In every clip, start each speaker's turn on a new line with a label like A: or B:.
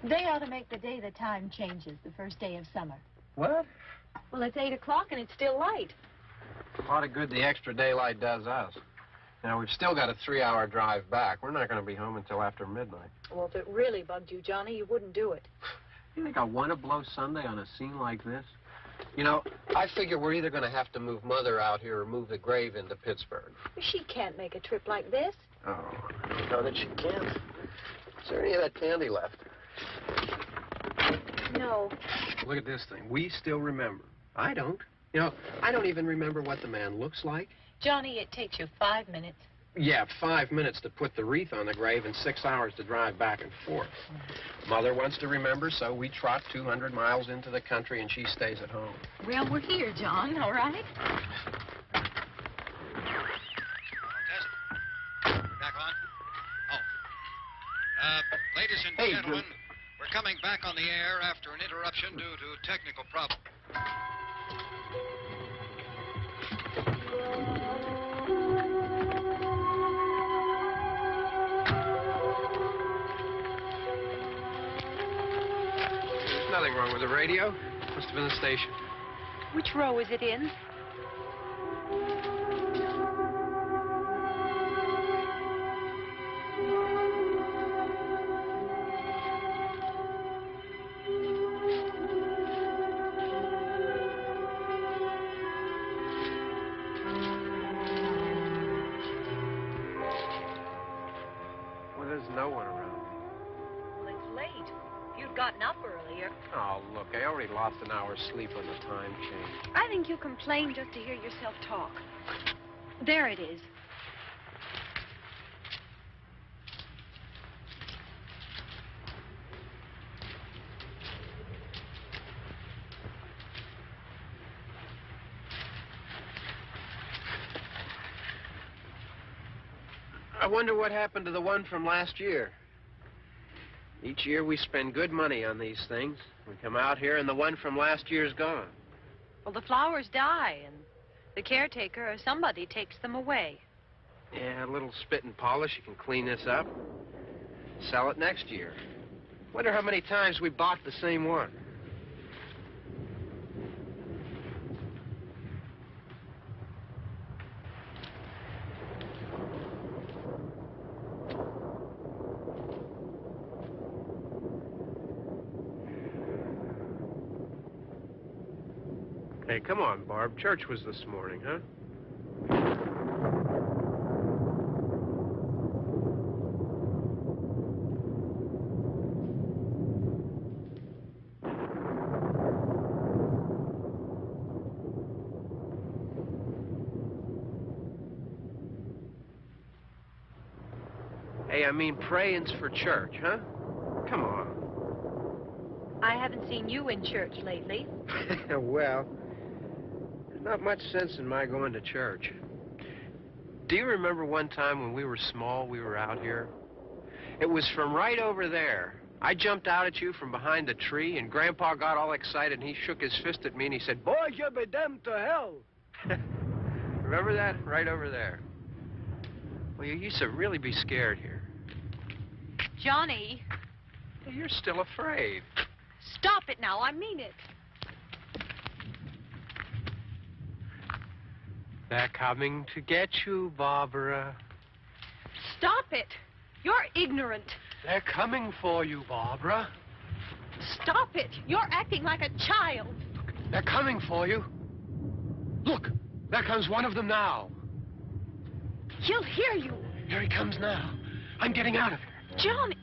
A: They ought to make the day the time changes, the first day of summer.
B: What?
A: Well, it's 8 o'clock and it's still light.
B: A lot of good the extra daylight does us. Now, we've still got a 3-hour drive back. We're not going to be home until after midnight.
A: Well, if it really bugged you, Johnny, you wouldn't do it.
B: You think I want to blow Sunday on a scene like this? You know, I figure we're either going to have to move Mother out here or move the grave into Pittsburgh.
A: She can't make a trip like this.
B: Oh, I don't know that she can. Is there any of that candy left?
A: No.
B: Look at this thing. We still remember. I don't. You know, I don't even remember what the man looks like.
A: Johnny, it takes you 5 minutes.
B: Yeah, 5 minutes to put the wreath on the grave and 6 hours to drive back and forth. Mother wants to remember, so we trot 200 miles into the country and she stays at home.
A: Well, we're here, John, all right?
C: Back on? Oh. Ladies and gentlemen, we're coming back on the air after an interruption due to technical problem.
B: Nothing wrong with the radio. Must have been the station.
A: Which row is it in?
B: Well, there's no one around.
A: Well, it's late. If you'd gotten up earlier.
B: Oh, look, I already lost an hour's sleep on the time change.
A: I think you complain just to hear yourself talk. There it is.
B: I wonder what happened to the one from last year. Each year we spend good money on these things. We come out here and the one from last year's gone.
A: Well, the flowers die, and the caretaker or somebody takes them away.
B: Yeah, a little spit and polish. You can clean this up. Sell it next year. Wonder how many times we bought the same one. Hey, come on, Barb. Church was this morning, huh? Hey, I mean, praying's for church, huh? Come on.
A: I haven't seen you in church lately.
B: Well, there's not much sense in my going to church. Do you remember one time when we were small, we were out here? It was from right over there. I jumped out at you from behind the tree, and Grandpa got all excited, and he shook his fist at me, and he said, "Boys, you'll be damned to hell." Remember that? Right over there. Well, you used to really be scared here.
A: Johnny.
B: You're still afraid.
A: Stop it now. I mean it.
B: They're coming to get you, Barbara.
A: Stop it. You're ignorant.
B: They're coming for you, Barbara.
A: Stop it. You're acting like a child.
B: They're coming for you. Look, there comes one of them now.
A: He'll hear you.
B: Here he comes now. I'm getting out of here.
A: Johnny.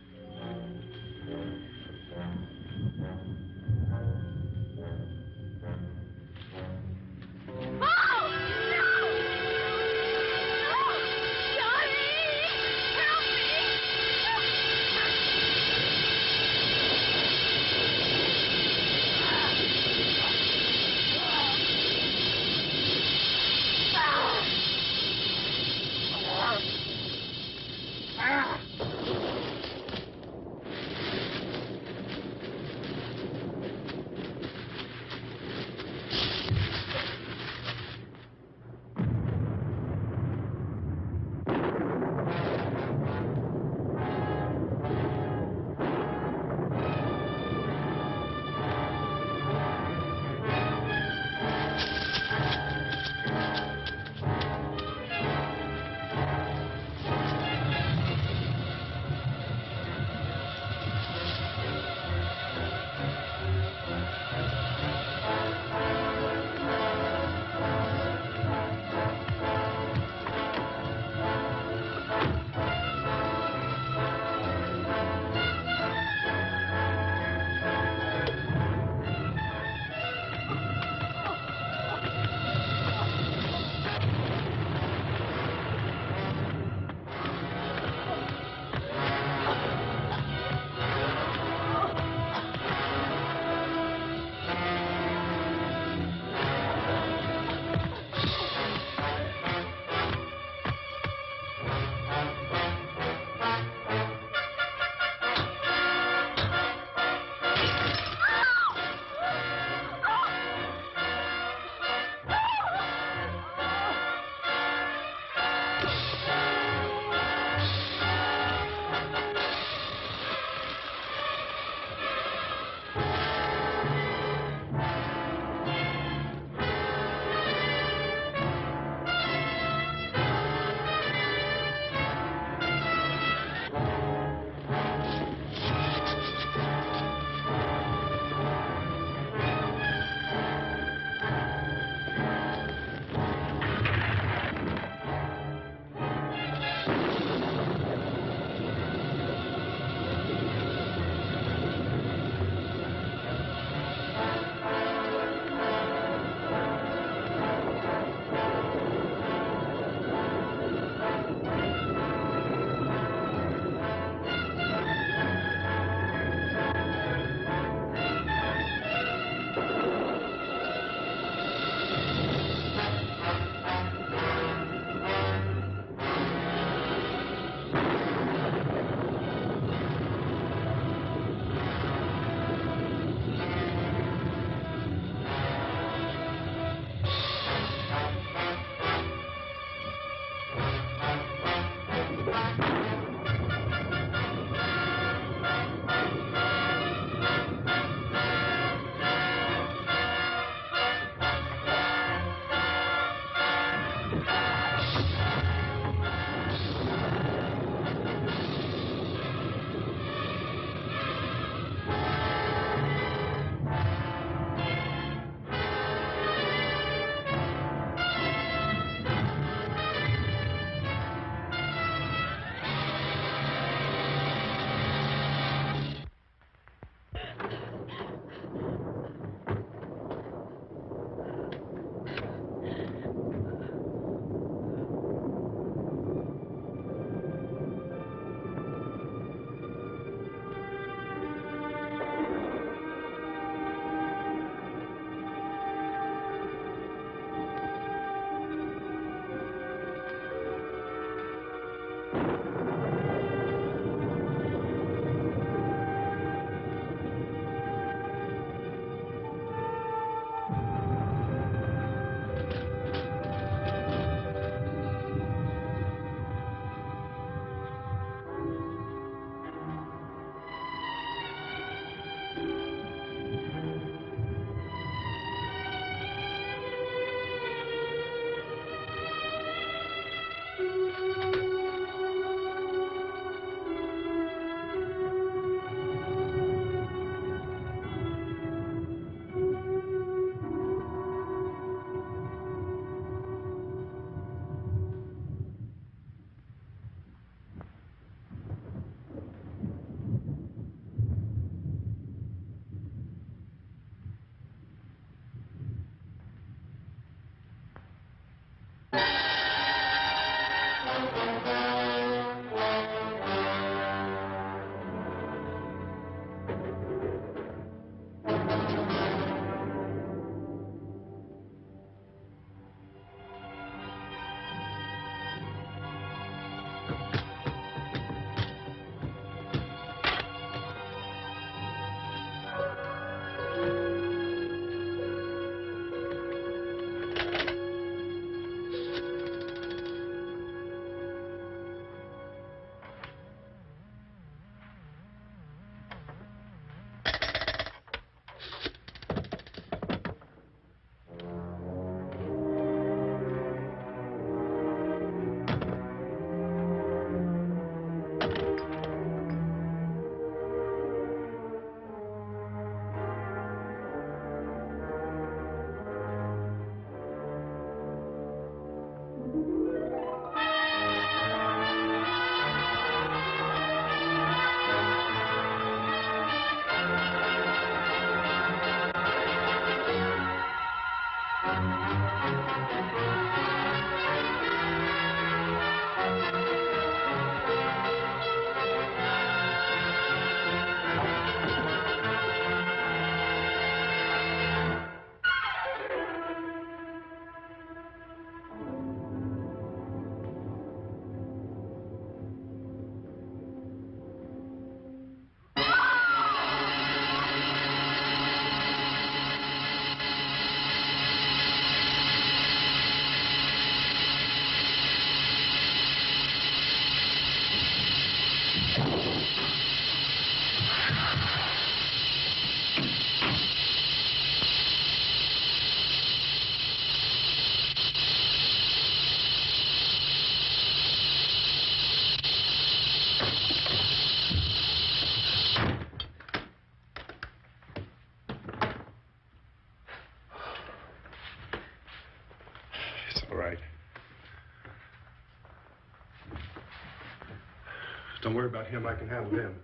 D: Don't worry about him. I can handle him.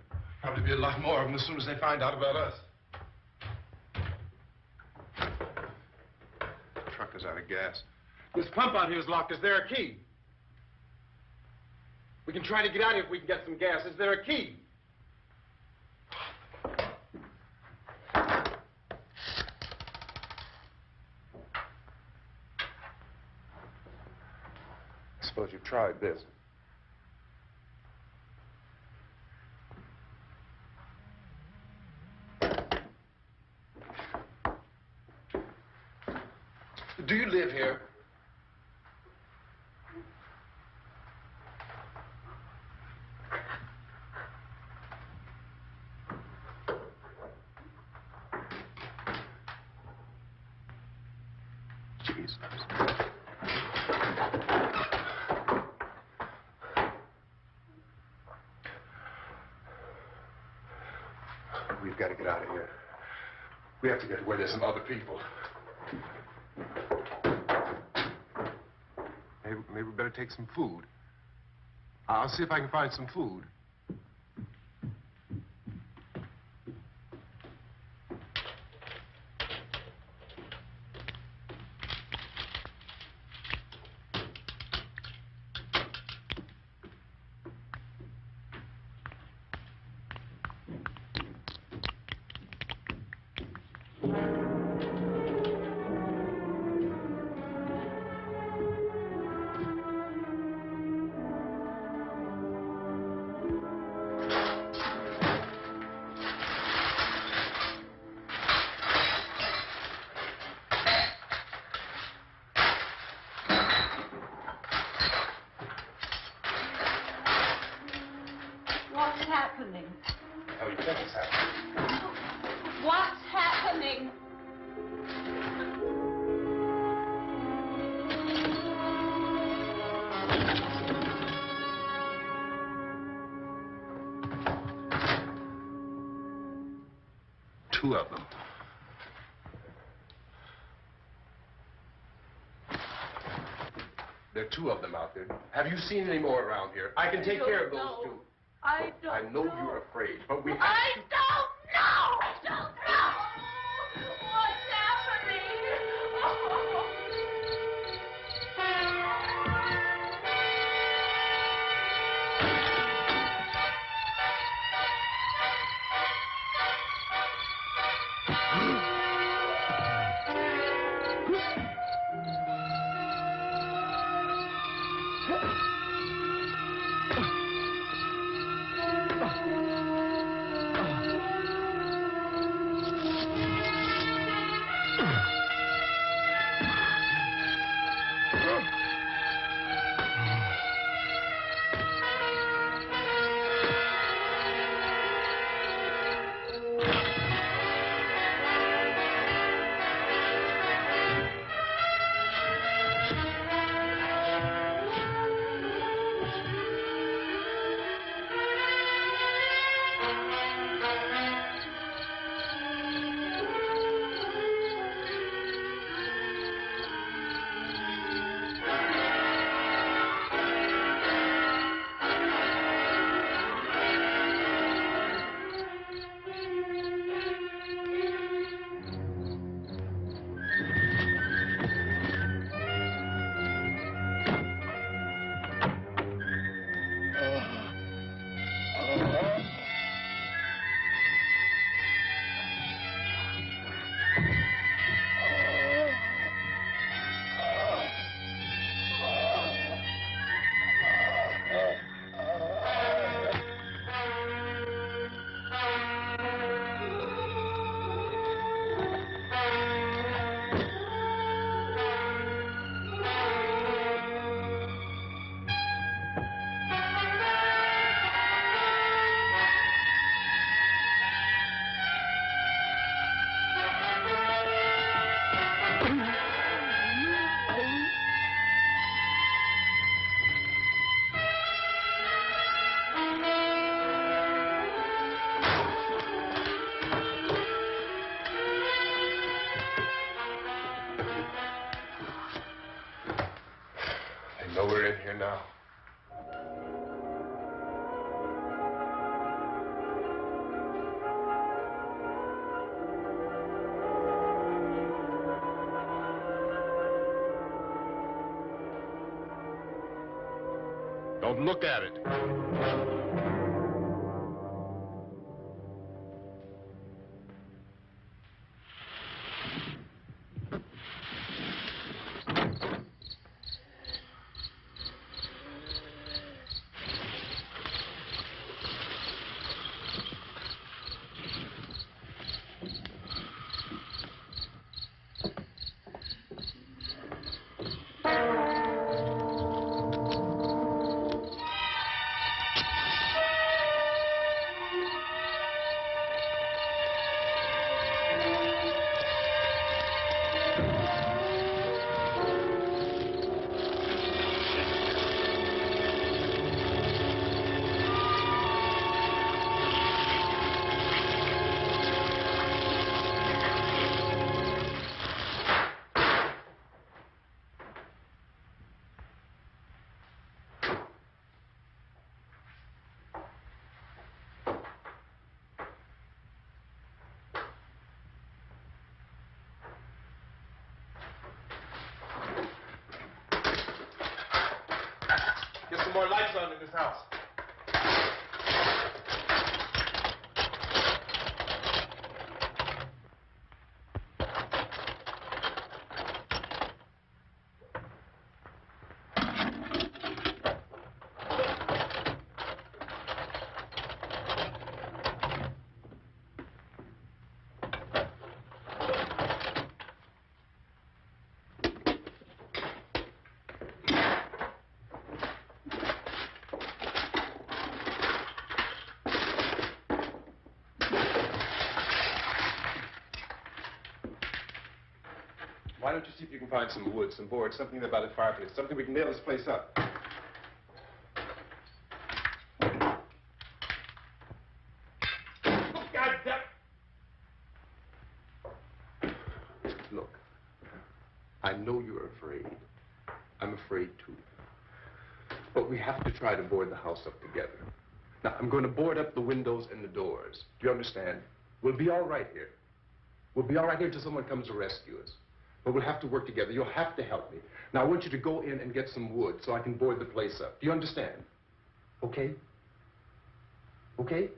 D: Probably be a lot more of them as soon as they find out about us. The truck is out of gas. This pump out here is locked. Is there a key? We can try to get out here if we can get some gas. Is there a key? I suppose you've tried this. Do you live here? Jesus. We've got to get out of here. We have to get to where there's some other people. Maybe we better take some food. I'll see if I can find some food.
A: What's happening?
D: How do you think it's happening?
A: What's happening?
D: Two of them. There are two of them out there. Have you seen any more around here? I can take care of those two.
A: I don't
D: I know you're afraid, but we have
A: I
D: to...
A: don't know! I don't know! What's happening?
D: I know we're in here now. Don't look at it.
E: Get some more lights on in this house. Why don't you see if you can find some wood, some board, something about a fireplace, something we can nail this place up. God damn.
D: Look, I know you're afraid. I'm afraid too. But we have to try to board the house up together. Now, I'm going to board up the windows and the doors. Do you understand? We'll be all right here. We'll be all right here until someone comes to rescue us. But we'll have to work together. You'll have to help me. Now, I want you to go in and get some wood so I can board the place up. Do you understand? Okay? Okay?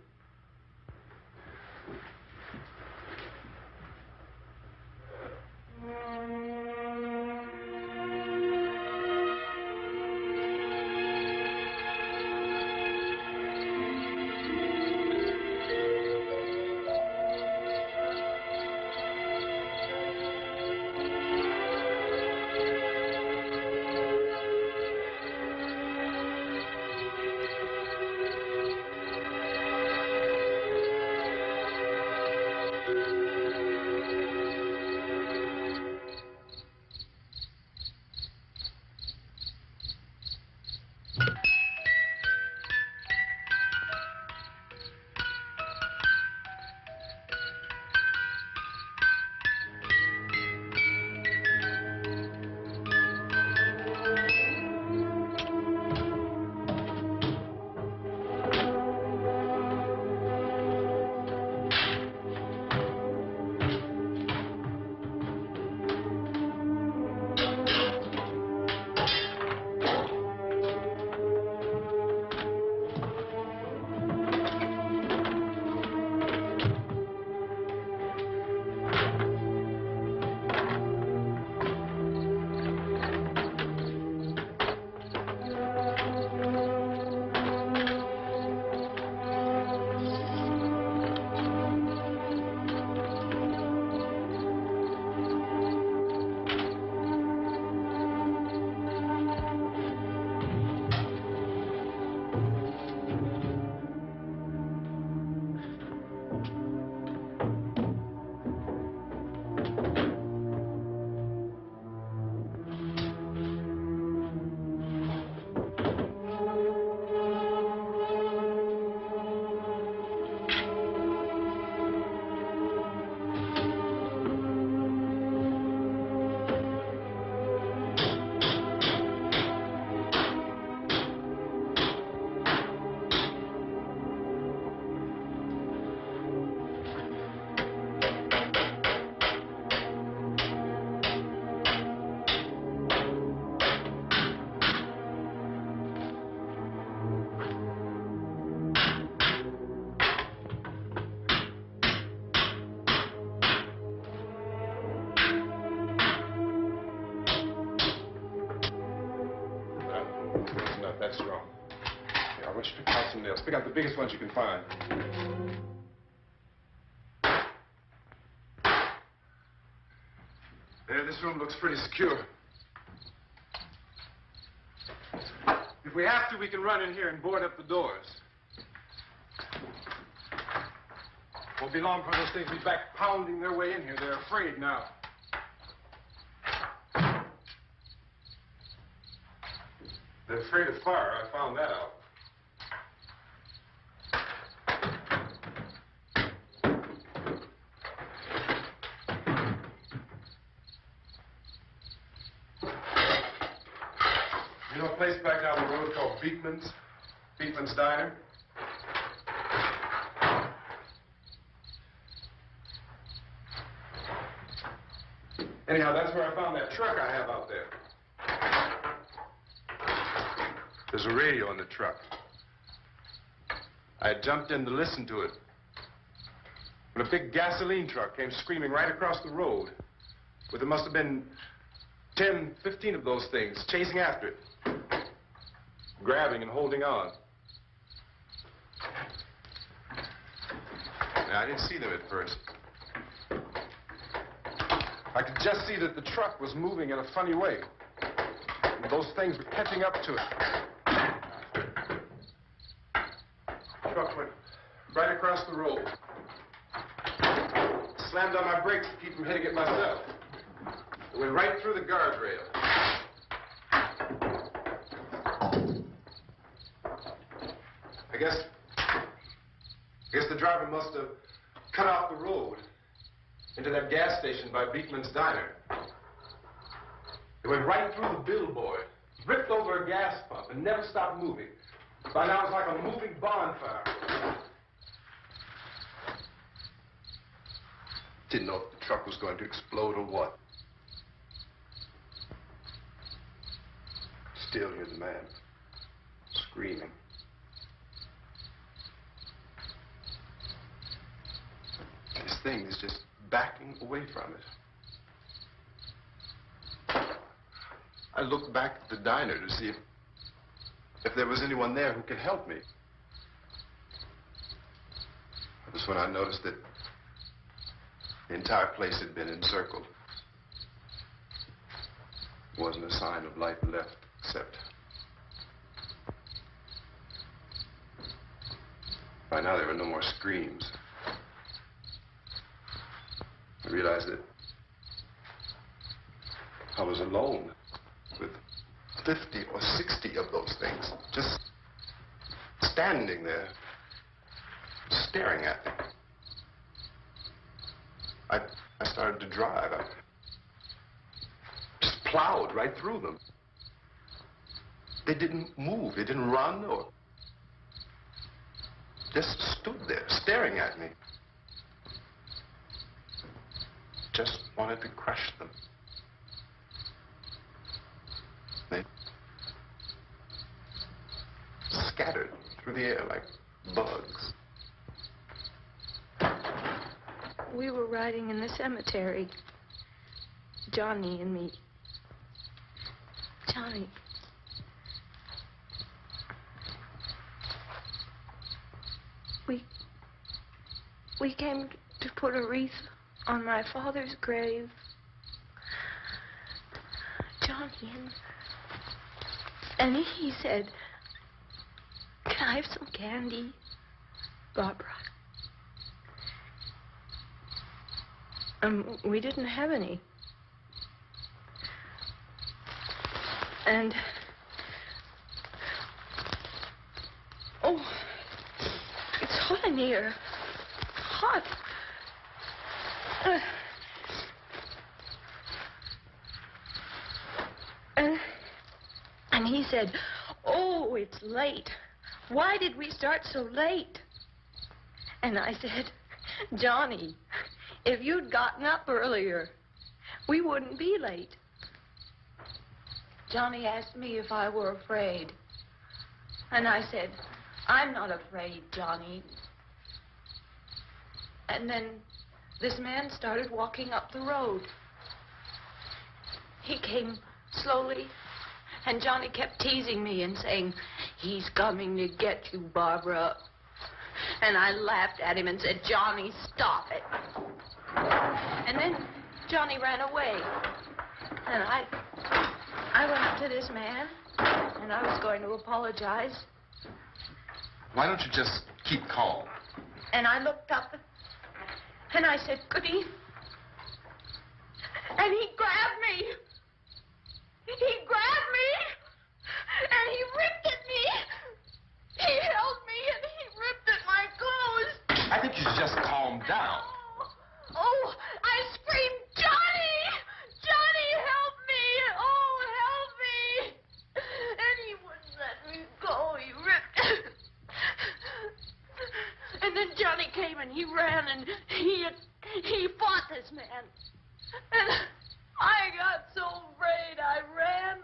E: want you to pick out some nails. Pick out the biggest ones you can find. There, this room looks pretty secure. If we have to, we can run in here and board up the doors. Won't be long before those things be back pounding their way in here. They're afraid now. They're afraid of fire. I found that out. You know a place back down the road called Beekman's? Beekman's Diner? Anyhow, that's where I found that truck I have out there. There's a radio in the truck. I had jumped in to listen to it when a big gasoline truck came screaming right across the road. But there must have been 10, 15 of those things chasing after it, grabbing and holding on. Now, I didn't see them at first. I could just see that the truck was moving in a funny way. And those things were catching up to it. The truck went right across the road. Slammed on my brakes to keep from hitting it myself. It went right through the guardrail. I guess the driver must have cut off the road into that gas station by Beekman's Diner. It went right through the billboard, ripped over a gas pump, and never stopped moving. By now, it's like a moving bonfire.
D: Didn't know if the truck was going to explode or what. Still hear the man screaming. This thing is just backing away from it. I looked back at the diner to see if there was anyone there who could help me. That was when I noticed that the entire place had been encircled. There wasn't a sign of life left except by now there were no more screams. I realized that I was alone with 50 or 60 of those things, just standing there, staring at me. I started to drive. I just plowed right through them. They didn't move. They didn't run or just stood there, staring at me. Just wanted to crush them. They scattered through the air like bugs.
F: We were riding in the cemetery, Johnny and me. Johnny. We came to put a wreath on my father's grave. Johnny, and he said, "Can I have some candy, Barbara?" We didn't have any. And, oh, it's hot in here. Hot. And he said, "Oh, it's late. Why did we start so late?" And I said, "Johnny, if you'd gotten up earlier, we wouldn't be late." Johnny asked me if I were afraid. And I said, "I'm not afraid, Johnny." And then this man started walking up the road. He came slowly, and Johnny kept teasing me and saying, "He's coming to get you, Barbara." And I laughed at him and said, "Johnny, stop it." And then Johnny ran away. And I went up to this man, and I was going to apologize.
E: Why don't you just keep calm?
F: And I looked up, and I said, "Goody." And he grabbed me. He grabbed me, and he ripped at me. He held me, and he ripped at my clothes.
E: I think you should just calm down.
F: Oh, I screamed, "Johnny! Johnny, help me! Oh, help me!" And he wouldn't let me go. He ripped. And then Johnny came and he ran and he fought this man. And I got so afraid. I ran.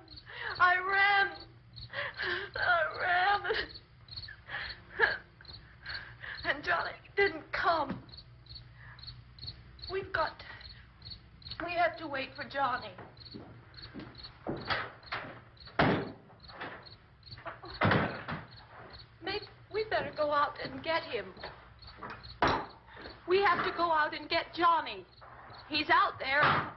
F: And Johnny didn't come. We have to wait for Johnny. Maybe we better go out and get him. We have to go out and get Johnny. He's out there.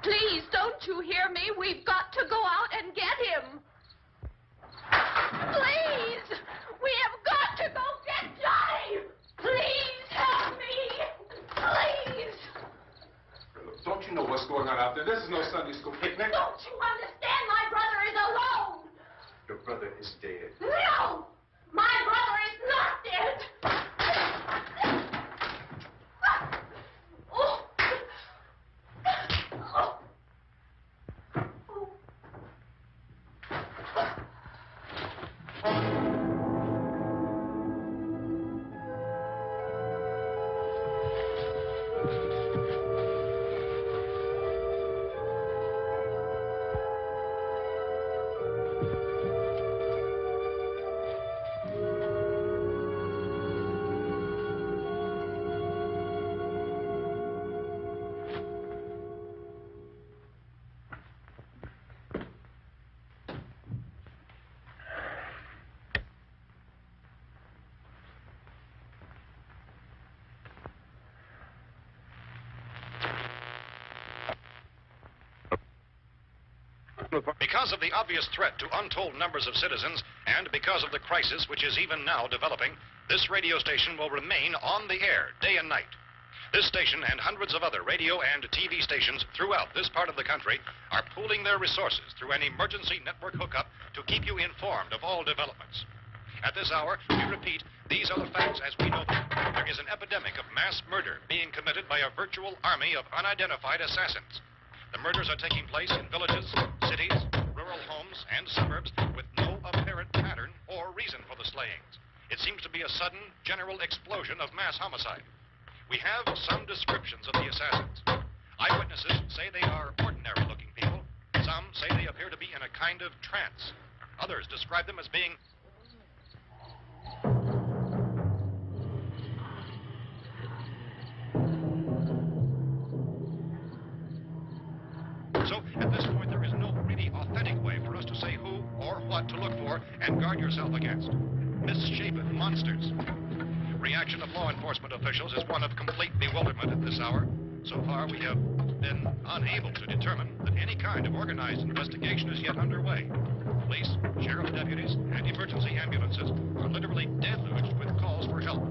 F: Please, don't you hear me? We've got to go out and get him. Please! We have got to go get Johnny! Please help me! Please!
E: Don't you know what's going on out there? This is no Sunday school picnic.
F: Don't you understand? My brother is alone!
E: Your brother is dead.
F: No! My brother is not dead! Oh. Oh.
G: Because of the obvious threat to untold numbers of citizens, and because of the crisis which is even now developing, this radio station will remain on the air day and night. This station and hundreds of other radio and TV stations throughout this part of the country are pooling their resources through an emergency network hookup to keep you informed of all developments. At this hour, we repeat, these are the facts as we know them. There is an epidemic of mass murder being committed by a virtual army of unidentified assassins. The murders are taking place in villages, cities, rural homes, and suburbs with no apparent pattern or reason for the slayings. It seems to be a sudden, general explosion of mass homicide. We have some descriptions of the assassins. Eyewitnesses say they are ordinary-looking people. Some say they appear to be in a kind of trance. Others describe them as being So, at this point, there is no really authentic way for us to say who or what to look for and guard yourself against. Misshapen monsters. Reaction of law enforcement officials is one of complete bewilderment at this hour. So far, we have been unable to determine that any kind of organized investigation is yet underway. Police, sheriff deputies, and emergency ambulances are literally deluged with calls for help.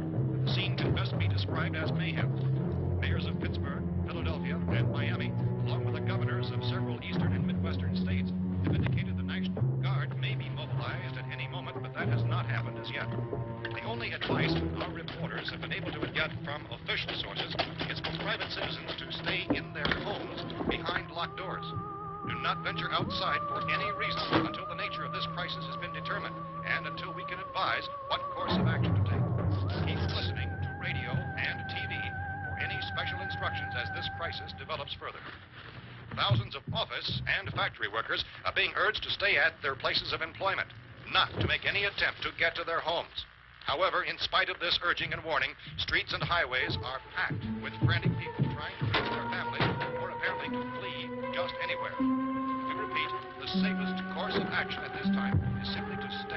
G: The scene can best be described as mayhem. Mayors of Pittsburgh, Philadelphia, and Miami, along with the governors of several eastern and midwestern states, have indicated the National Guard may be mobilized at any moment, but that has not happened as yet. The only advice our reporters have been able to get from official sources is for private citizens to stay in their homes behind locked doors. Do not venture outside for any reason until the nature of this crisis has been determined and until we can advise what course of action to take. Keep listening to radio and TV for any special instructions as this crisis develops further. Thousands of office and factory workers are being urged to stay at their places of employment, not to make any attempt to get to their homes. However, in spite of this urging and warning, streets and highways are packed with frantic people trying to reach their families or apparently to flee just anywhere. We repeat, the safest course of action at this time is simply to stay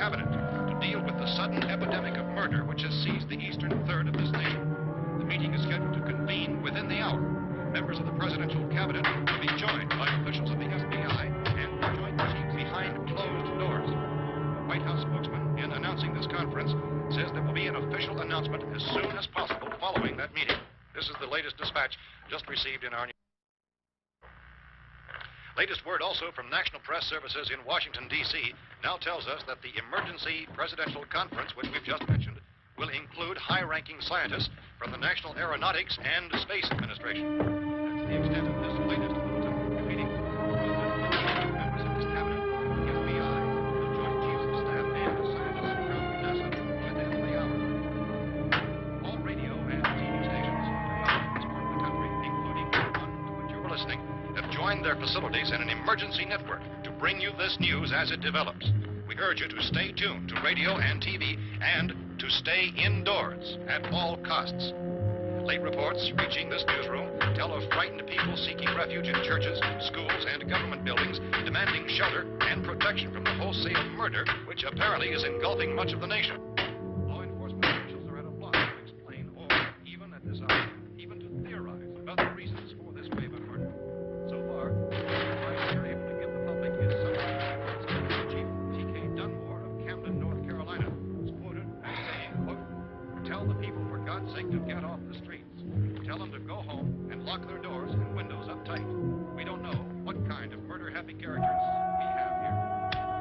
G: cabinet to deal with the sudden epidemic of murder which has seized the eastern third of this nation. The meeting is scheduled to convene within the hour. Members of the presidential cabinet will be joined by officials of the FBI and joint chiefs behind closed doors. The White House spokesman, in announcing this conference, says there will be an official announcement as soon as possible following that meeting. This is the latest dispatch just received in our news. Latest word also from National Press Services in Washington, D.C. now tells us that the emergency presidential conference, which we've just mentioned, will include high-ranking scientists from the National Aeronautics and Space Administration. That's the extent of this latest bulletin. Meeting members of this cabinet, the FBI, the Joint Chiefs of Staff, and scientists from NASA within the hour. All radio and TV stations throughout this part of the country, including the one to which you were listening, have joined their facilities in an emergency network to bring you this news as it develops. We urge you to stay tuned to radio and TV and to stay indoors at all costs. Late reports reaching this newsroom tell of frightened people seeking refuge in churches, schools, and government buildings, demanding shelter and protection from the wholesale murder which apparently is engulfing much of the nation. Law enforcement officials are at a loss to explain or, even at this hour, even to theorize about the reasons for this wave of murder. So far, the advice we're able to give the public is something Chief T.K. Dunmore of Camden, North Carolina, is quoted as saying, quote, "Tell the people, for God's sake, to get off the streets. Tell them to go home and lock their doors and windows up tight. We don't know what kind of murder-happy characters we have here."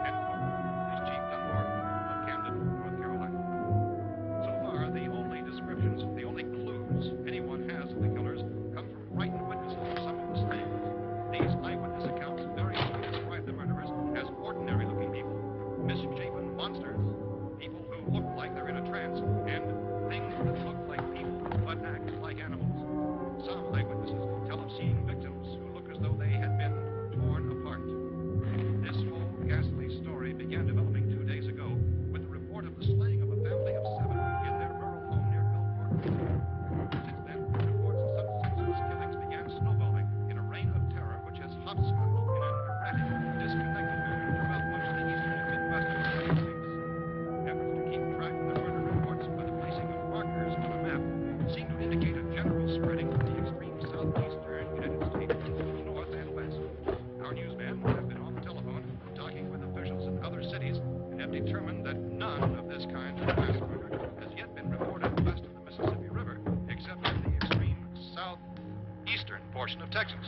G: End quote. This Chief Dunmore of Camden, North Carolina. So far, the only descriptions, the only clues anyone has of the killers come from frightened witnesses of some of the slayings. These eyewitness accounts variously describe the murderers as ordinary-looking people, misshapen monsters, people who look like they're in a trance, and things that look like people but act like animals. Some eyewitnesses tell of seeing victims who look as though they had been torn apart. This whole ghastly story began developing 2 days ago with the report of the slaying of a family of 7 in their rural home near Gulfport. Since then, reports of such senseless killings began snowballing in a reign of terror which has hopscotched in an erratic, disconnected manner throughout much of the eastern and midwestern United States. Efforts to keep track of the murder reports by the placing of markers on a map seem to indicate a general spreading of the extreme southeastern United States into the north and west. Our newsmen have been on the telephone talking with officials in other cities and have determined that none of this kind of mass murder has yet been reported west of the Mississippi River, except in the extreme southeastern portion of Texas.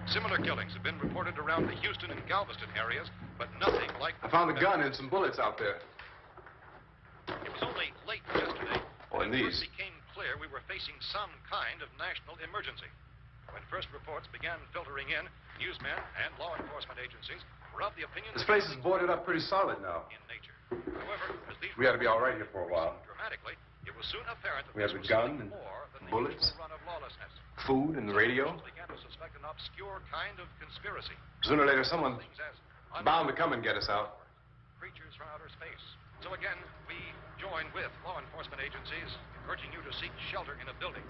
G: Similar killings have been reported around the Houston and Galveston areas, but nothing like
E: I found a gun and some bullets out there.
G: It was only late yesterday
E: Oh, and
G: when it
E: these.
G: first became clear we were facing some kind of national emergency. When first reports began filtering in, newsmen and law enforcement agencies were of the opinion
E: This
G: that
E: place is boarded up pretty solid now.
G: in nature. However, as these
E: We ought to be all right here for a while.
G: dramatically, it was soon apparent that
E: We have
G: this
E: the
G: was
E: gun
G: something
E: and
G: more than the
E: bullets.
G: usual run of lawlessness.
E: Food and the radio.
G: Officials began to suspect an obscure kind of conspiracy.
E: Sooner or later, someone
G: Things as
E: bound to come and get us out.
G: creatures from outer space. So again, we join with law enforcement agencies, urging you to seek shelter in a building.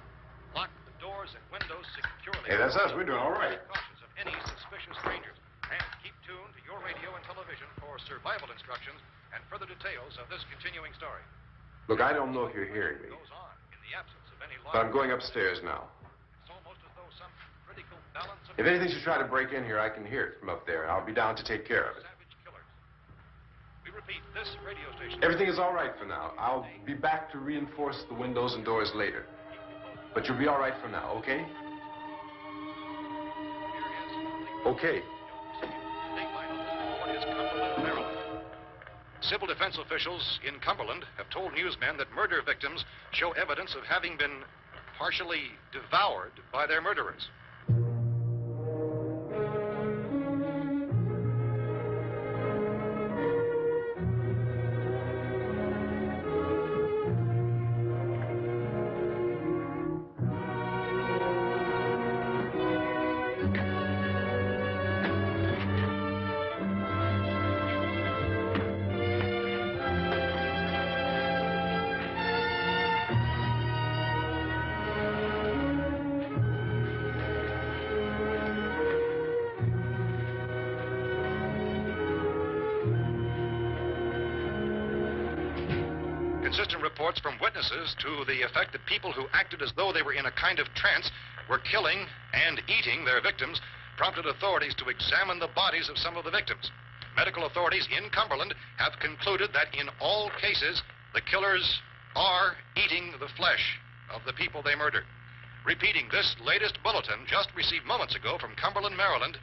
G: Lock the doors and windows securely.
E: Hey, that's us. We're doing all right.
G: Be cautious of any suspicious strangers. And keep tuned to your radio and television for survival instructions and further details of this continuing story.
E: Look, I don't know if you're hearing me,
G: Goes on in the absence of any law.
E: but I'm going upstairs now.
G: It's almost as though some critical balance of
E: If anything should try to break in here, I can hear it from up there. I'll be down to take care of it.
G: savage killers. We repeat, this radio station.
E: Everything is all right for now. I'll be back to reinforce the windows and doors later. But you'll be all right for now, okay? Okay.
G: Civil defense officials in Cumberland have told newsmen that murder victims show evidence of having been partially devoured by their murderers. inconsistent reports from witnesses to the effect that people who acted as though they were in a kind of trance were killing and eating their victims prompted authorities to examine the bodies of some of the victims. Medical authorities in Cumberland have concluded that in all cases, the killers are eating the flesh of the people they murdered. Repeating this latest bulletin just received moments ago from Cumberland, Maryland,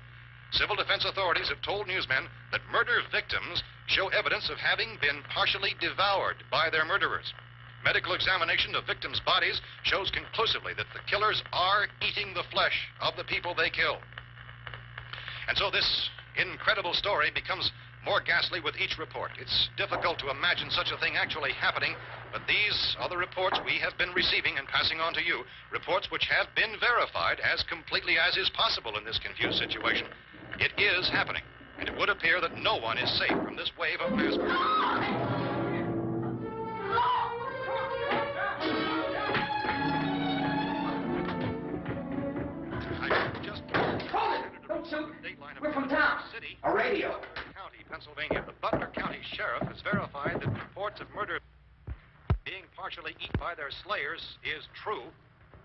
G: civil defense authorities have told newsmen that murder victims show evidence of having been partially devoured by their murderers. Medical examination of victims' bodies shows conclusively that the killers are eating the flesh of the people they kill. And so this incredible story becomes more ghastly with each report. It's difficult to imagine such a thing actually happening, but these are the reports we have been receiving and passing on to you, reports which have been verified as completely as is possible in this confused situation. It is happening, and it would appear that no one is safe from this wave of mass murder.
H: We're from town.
G: City,
H: A radio.
G: County, Pennsylvania. The Butler County Sheriff has verified that reports of murder being partially eaten by their slayers is true.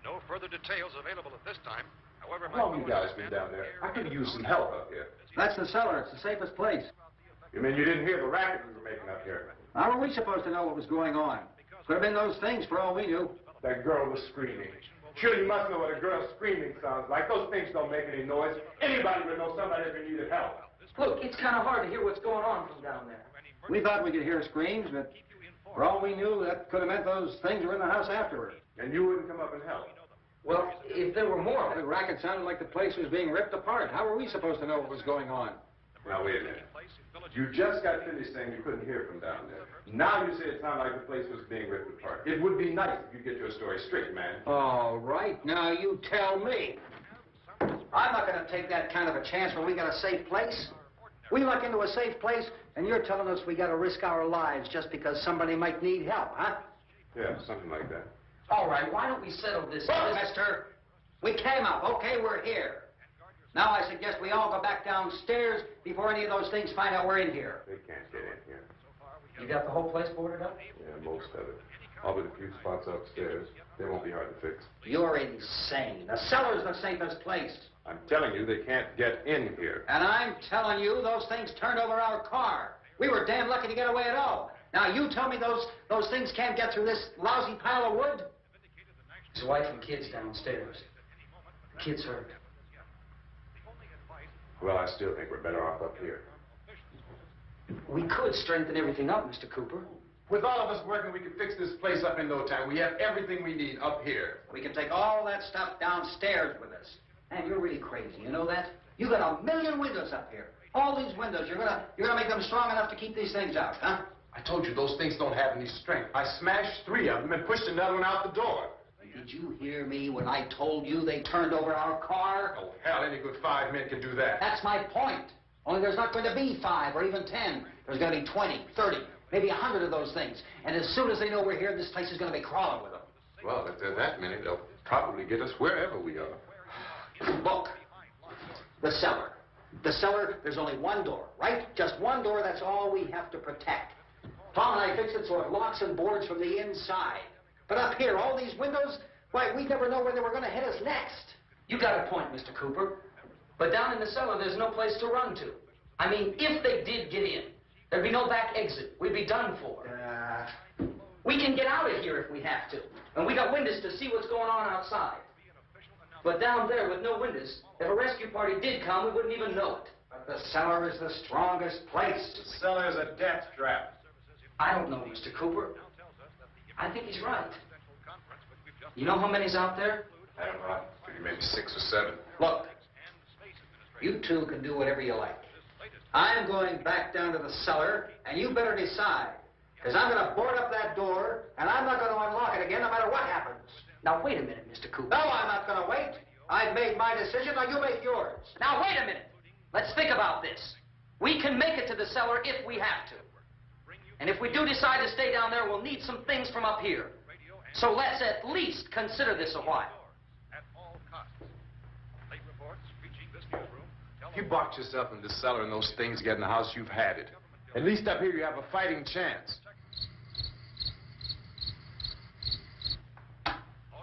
G: No further details available at this time. However,
E: How long you guys been down there? I could use some help up here.
H: That's the cellar. It's the safest place.
E: You mean you didn't hear the racket we were making up here?
H: How were we supposed to know what was going on? Could have been those things for all we knew.
E: That girl was screaming. Sure, you must know what a girl screaming sounds like. Those things don't make any noise. Anybody would know somebody ever needed help.
I: Look, it's kind of hard to hear what's going on from down there.
H: We thought we could hear screams, but for all we knew, that could have meant those things were in the house afterward.
E: And you wouldn't come up and help.
I: Well, if there were more of
H: The
I: it.
H: racket sounded like the place was being ripped apart. How were we supposed to know what was going on?
E: Now, wait a minute. You just got finished saying you couldn't hear from down there. Now you say it sounded like the place was being ripped apart. It would be nice if you get your story straight, man.
H: All right, now you tell me. I'm not going to take that kind of a chance when we got a safe place. We luck into a safe place, and you're telling us we got to risk our lives just because somebody might need help, huh?
E: Yeah, something like that.
I: All right, why don't we settle this?
H: Look, mister, we came up. Okay, we're here. Now I suggest we all go back downstairs before any of those things find out we're in here.
E: They can't get in here.
I: You got the whole place boarded up?
E: Yeah, most of it. All but a few spots upstairs. They won't be hard to fix.
H: You're insane. The cellar's the safest place.
E: I'm telling you, they can't get in here.
H: And I'm telling you, those things turned over our car. We were damn lucky to get away at all. Now, you tell me those things can't get through this lousy pile of wood?
I: His wife and kids downstairs. The kid's hurt.
E: Well, I still think we're better off up here.
I: We could strengthen everything up, Mr. Cooper.
E: With all of us working, we can fix this place up in no time. We have everything we need up here.
H: We can take all that stuff downstairs with us. Man, you're really crazy, you know that? You got 1,000,000 windows up here. All these windows, you're gonna make them strong enough to keep these things out, huh?
E: I told you those things don't have any strength. I smashed 3 of them and pushed another one out the door.
H: Did you hear me when I told you they turned over our car?
E: Oh, hell, any good 5 men can do that.
H: That's my point. Only there's not going to be 5 or even 10. There's going to be 20, 30, maybe 100 of those things. And as soon as they know we're here, this place is going to be crawling with them.
E: Well, if there are that many, they'll probably get us wherever we are.
H: Look, the cellar. The cellar, there's only one door, right? Just one door, that's all we have to protect. Tom and I fixed it so it locks and boards from the inside. But up here, all these windows, why, we never know where they were going to hit us next.
I: You got a point, Mr. Cooper. But down in the cellar, there's no place to run to. I mean, if they did get in, there'd be no back exit. We'd be done for. We can get out of here if we have to. And we got windows to see what's going on outside. But down there with no windows, if a rescue party did come, we wouldn't even know it.
H: But the cellar is the strongest place.
E: The cellar is a death trap.
I: I don't know, Mr. Cooper. I think he's right. You know how many's out there?
E: I don't know. Maybe 6 or 7.
H: Look, you two can do whatever you like. I'm going back down to the cellar, and you better decide. Because I'm going to board up that door, and I'm not going to unlock it again no matter what happens.
I: Now, wait a minute, Mr. Cooper.
H: No, I'm not going to wait. I've made my decision, now you make yours.
I: Now, wait a minute. Let's think about this. We can make it to the cellar if we have to. And if we do decide to stay down there, we'll need some things from up here. So let's at least consider this a while.
E: If you box yourself in the cellar and those things get in the house, you've had it. At least up here you have a fighting chance.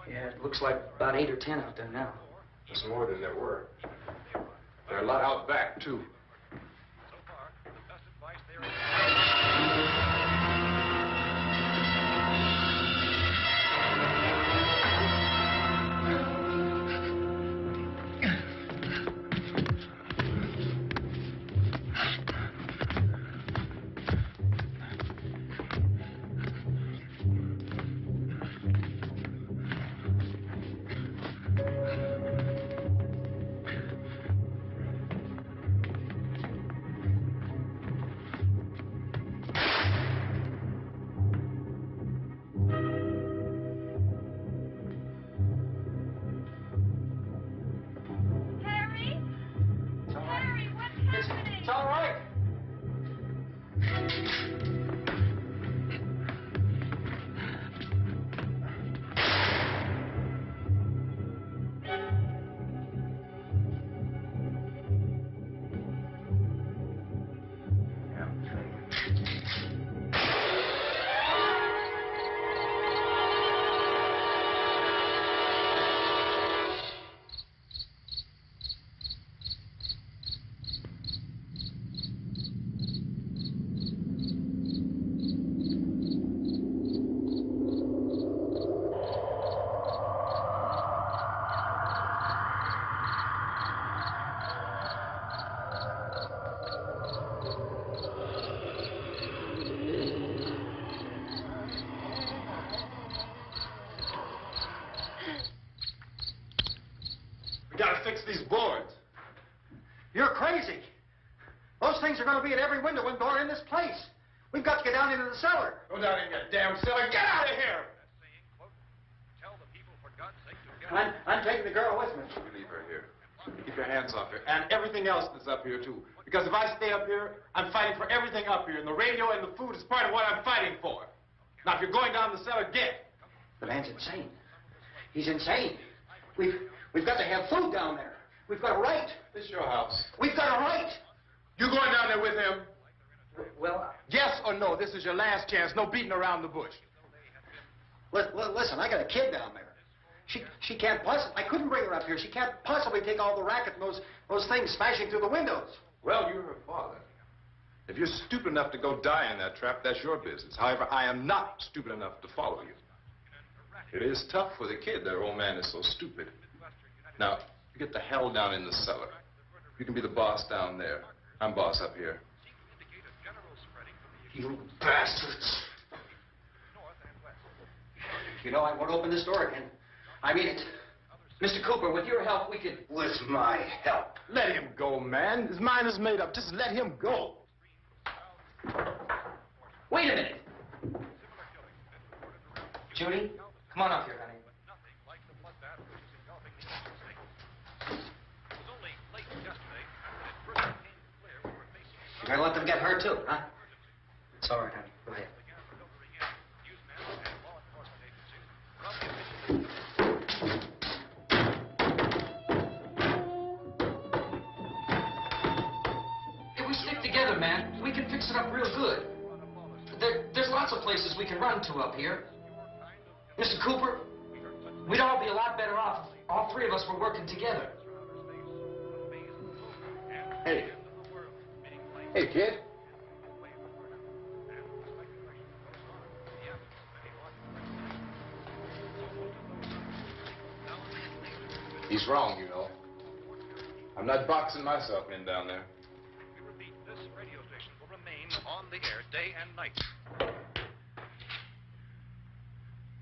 I: Yeah, it looks like about 8 or 10 out there now.
E: There's more than there were. There are a lot out back, too.
G: So far, the best advice there is...
I: It's all right.
E: We gotta fix these boards.
H: You're crazy. Those things are going to be at every window and door in this place. We've got to get down into the cellar.
E: Go down in your damn cellar. Get out of here!
G: Tell the people, for God's sake, to get
H: I'm taking the girl with me.
E: You leave her here. Keep your hands off her. And everything else that's up here, too. Because if I stay up here, I'm fighting for everything up here. And the radio and the food is part of what I'm fighting for. Now, if you're going down the cellar, get.
H: The man's insane. He's insane. We've got to have food down there. We've got a right.
E: This is your house.
H: We've got a right.
E: You going down there with him?
H: Well,
E: Yes or no? This is your last chance. No beating around the bush.
H: listen, I got a kid down there. She can't possibly, I couldn't bring her up here. She can't possibly take all the racket and those things smashing through the windows.
E: Well, you're her father. If you're stupid enough to go die in that trap, that's your business. However, I am not stupid enough to follow you. It is tough for the kid. Their old man is so stupid. Now, you get the hell down in the cellar. You can be the boss down there. I'm boss up here.
H: You bastards. You know, I won't open this door again. I mean it.
I: Mr. Cooper, with your help, we could...
H: With my help.
E: Let him go, man. His mind is made up. Just let him go.
I: Wait a minute. Judy, come on up here, honey.
H: You're gonna let them get hurt, too, huh? It's all right, honey. Go ahead.
I: If we stick together, man, we can fix it up real good. There's lots of places we can run to up here. Mr. Cooper, we'd all be a lot better off if all three of us were working together.
E: Hey. Hey, kid. He's wrong, you know. I'm not boxing myself in down there.
G: We repeat, this radio station will remain on the air day and night.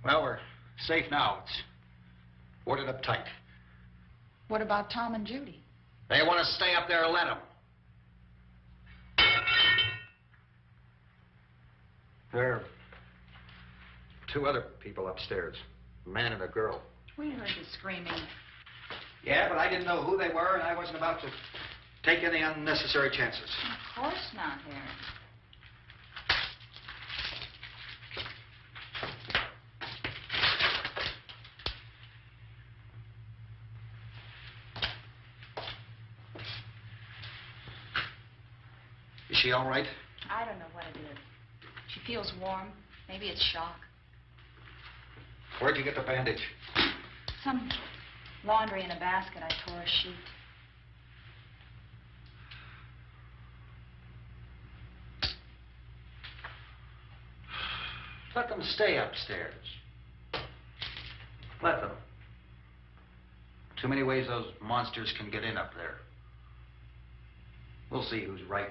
H: Well, we're safe now. It's boarded up tight.
J: What about Tom and Judy?
H: They want to stay up there, let them. There are two other people upstairs, a man and a girl.
J: We heard the screaming.
H: Yeah, but I didn't know who they were, and I wasn't about to take any unnecessary chances.
J: Of course not, Harry.
H: Is she all right?
J: I don't know what it is. She feels warm. Maybe it's shock.
H: Where'd you get the bandage?
J: Some laundry in a basket. I tore a sheet.
H: Let them stay upstairs. Let them. Too many ways those monsters can get in up there. We'll see who's right.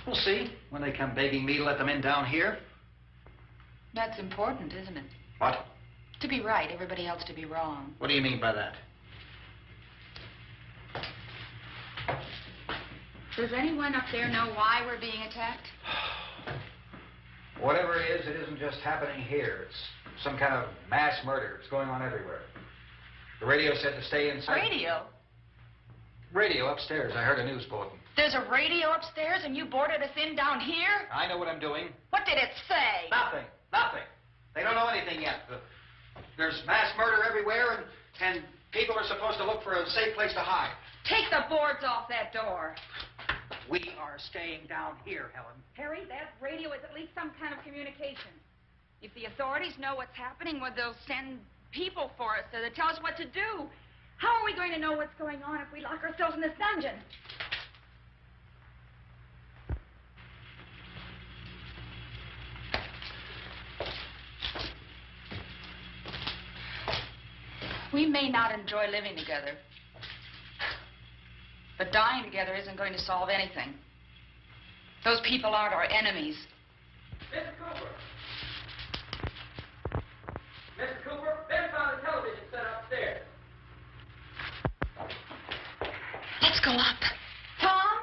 H: We'll see when they come begging me to let them in down here.
J: That's important, isn't it?
H: What?
J: To be right, everybody else to be wrong.
H: What do you mean by that?
J: Does anyone up there know why we're being attacked?
H: Whatever it is, it isn't just happening here. It's some kind of mass murder. It's going on everywhere. The radio said to stay inside.
J: Radio?
H: Radio upstairs. I heard a news bulletin.
J: There's a radio upstairs and you boarded us in down here?
H: I know what I'm doing.
J: What did it say?
H: Nothing. Nothing. They don't know anything yet. There's mass murder everywhere, and people are supposed to look for a safe place to hide.
J: Take the boards off that door.
H: We are staying down here, Helen.
J: Harry, that radio is at least some kind of communication. If the authorities know what's happening, well, they'll send people for us to tell us what to do. How are we going to know what's going on if we lock ourselves in this dungeon? We may not enjoy living together, but dying together isn't going to solve anything. Those people aren't our enemies.
I: Mr. Cooper! Mr. Cooper, Ben found a television set upstairs.
F: Let's go up.
J: Tom?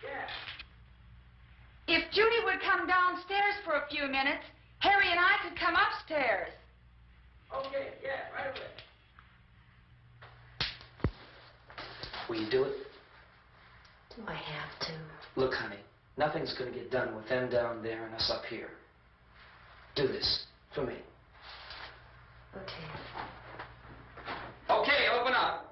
I: Yeah.
J: If Judy would come downstairs for a few minutes, Harry and I could come upstairs.
I: Okay, yeah, right away.
K: Will you do it?
F: Do I have to?
K: Look, honey, nothing's going to get done with them down there and us up here. Do this for me.
F: Okay.
I: Okay, open up.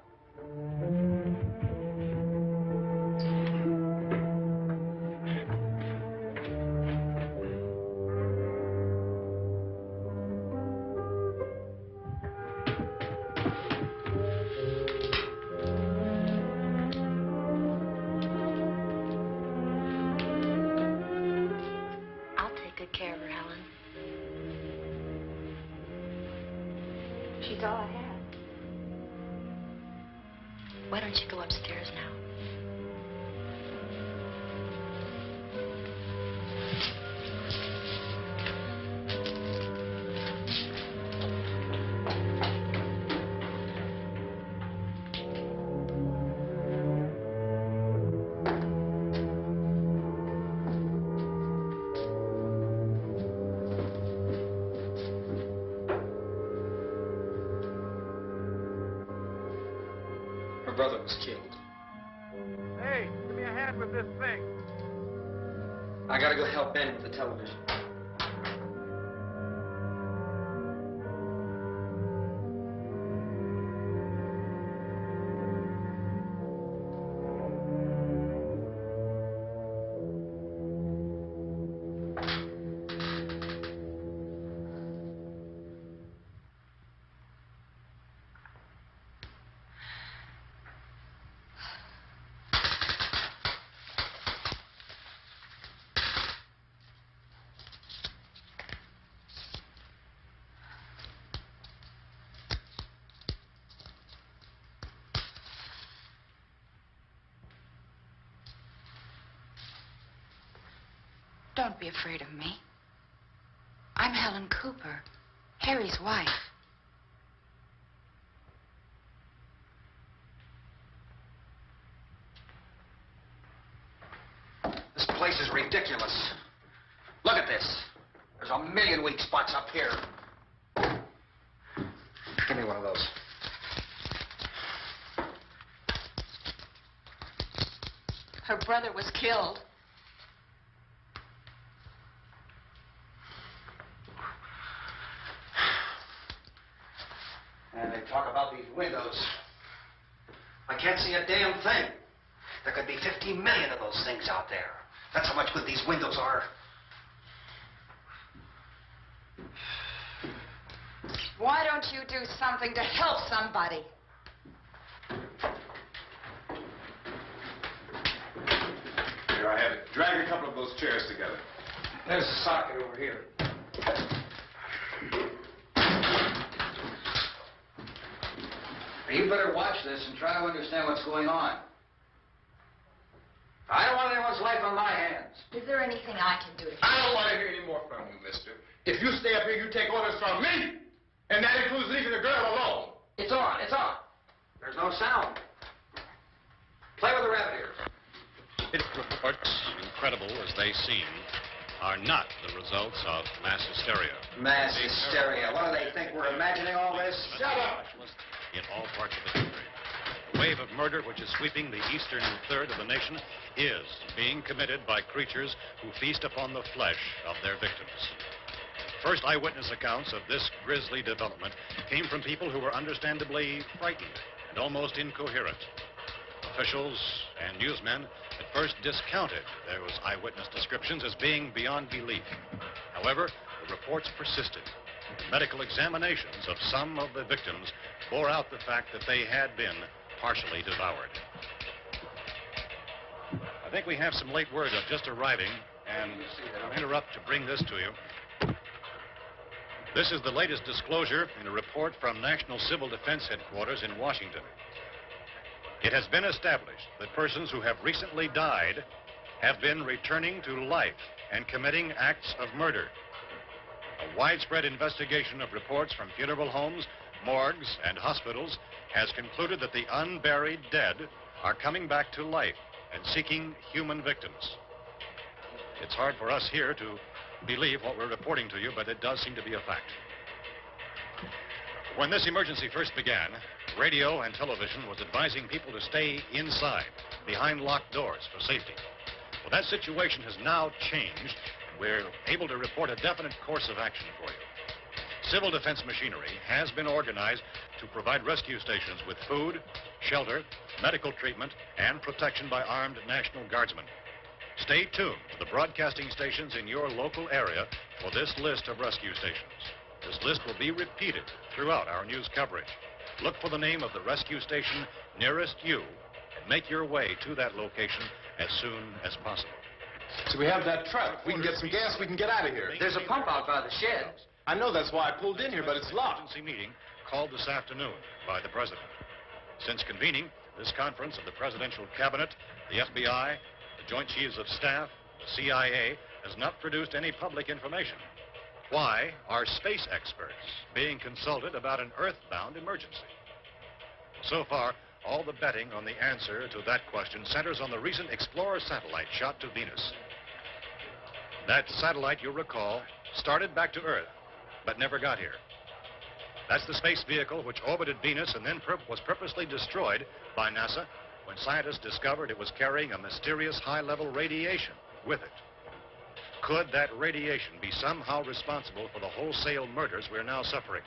F: I'll take good care of her, Helen. She's all I have. Why don't you go upstairs now?
K: Her brother was killed.
E: Hey, give me a hand with this thing.
K: I gotta go help Ben with the television.
J: Don't be afraid of me. I'm Helen Cooper, Harry's wife.
H: This place is ridiculous. Look at this. There's a million weak spots up here. Give me one of those.
J: Her brother was killed.
H: And they talk about these windows. I can't see a damn thing. There could be 15 million of those things out there. That's how much good these windows are.
J: Why don't you do something to help somebody?
E: Here, I have it. Drag a couple of those chairs together.
I: There's a socket over here. You better watch this and try to understand what's going on. I don't want anyone's life on my hands.
J: Is there anything I can do to help?
E: I don't want to hear any more from you, mister. If you stay up here, you take orders from me. And that includes leaving the girl alone.
I: It's on, it's on. There's no sound. Play with the rabbit ears.
G: Reports, incredible as they seem, are not the results of mass hysteria.
H: Mass hysteria. What do they think? We're imagining all this?
E: Shut up!
G: In all parts of the country. The wave of murder which is sweeping the eastern third of the nation is being committed by creatures who feast upon the flesh of their victims. First eyewitness accounts of this grisly development came from people who were understandably frightened and almost incoherent. Officials and newsmen at first discounted those eyewitness descriptions as being beyond belief. However, the reports persisted. Medical examinations of some of the victims bore out the fact that they had been partially devoured. I think we have some late word of just arriving, and I'll interrupt to bring this to you. This is the latest disclosure in a report from National Civil Defense Headquarters in Washington. It has been established that persons who have recently died have been returning to life and committing acts of murder. A widespread investigation of reports from funeral homes, morgues, and hospitals has concluded that the unburied dead are coming back to life and seeking human victims. It's hard for us here to believe what we're reporting to you, but it does seem to be a fact. When this emergency first began, radio and television was advising people to stay inside, behind locked doors for safety. Well, that situation has now changed. We're able to report a definite course of action for you. Civil defense machinery has been organized to provide rescue stations with food, shelter, medical treatment, and protection by armed National Guardsmen. Stay tuned to the broadcasting stations in your local area for this list of rescue stations. This list will be repeated throughout our news coverage. Look for the name of the rescue station nearest you and make your way to that location as soon as possible.
E: So we have that truck. If we can get some gas, we can get out of here.
I: There's a pump out by the shed.
E: I know, that's why I pulled in here, but it's locked.
G: Emergency meeting called this afternoon by the President. Since convening this conference of the Presidential Cabinet, the FBI, the Joint Chiefs of Staff, the CIA has not produced any public information. Why are space experts being consulted about an Earth-bound emergency? So far, all the betting on the answer to that question centers on the recent Explorer satellite shot to Venus. That satellite, you'll recall, started back to Earth, but never got here. That's the space vehicle which orbited Venus and then was purposely destroyed by NASA when scientists discovered it was carrying a mysterious high-level radiation with it. Could that radiation be somehow responsible for the wholesale murders we're now suffering?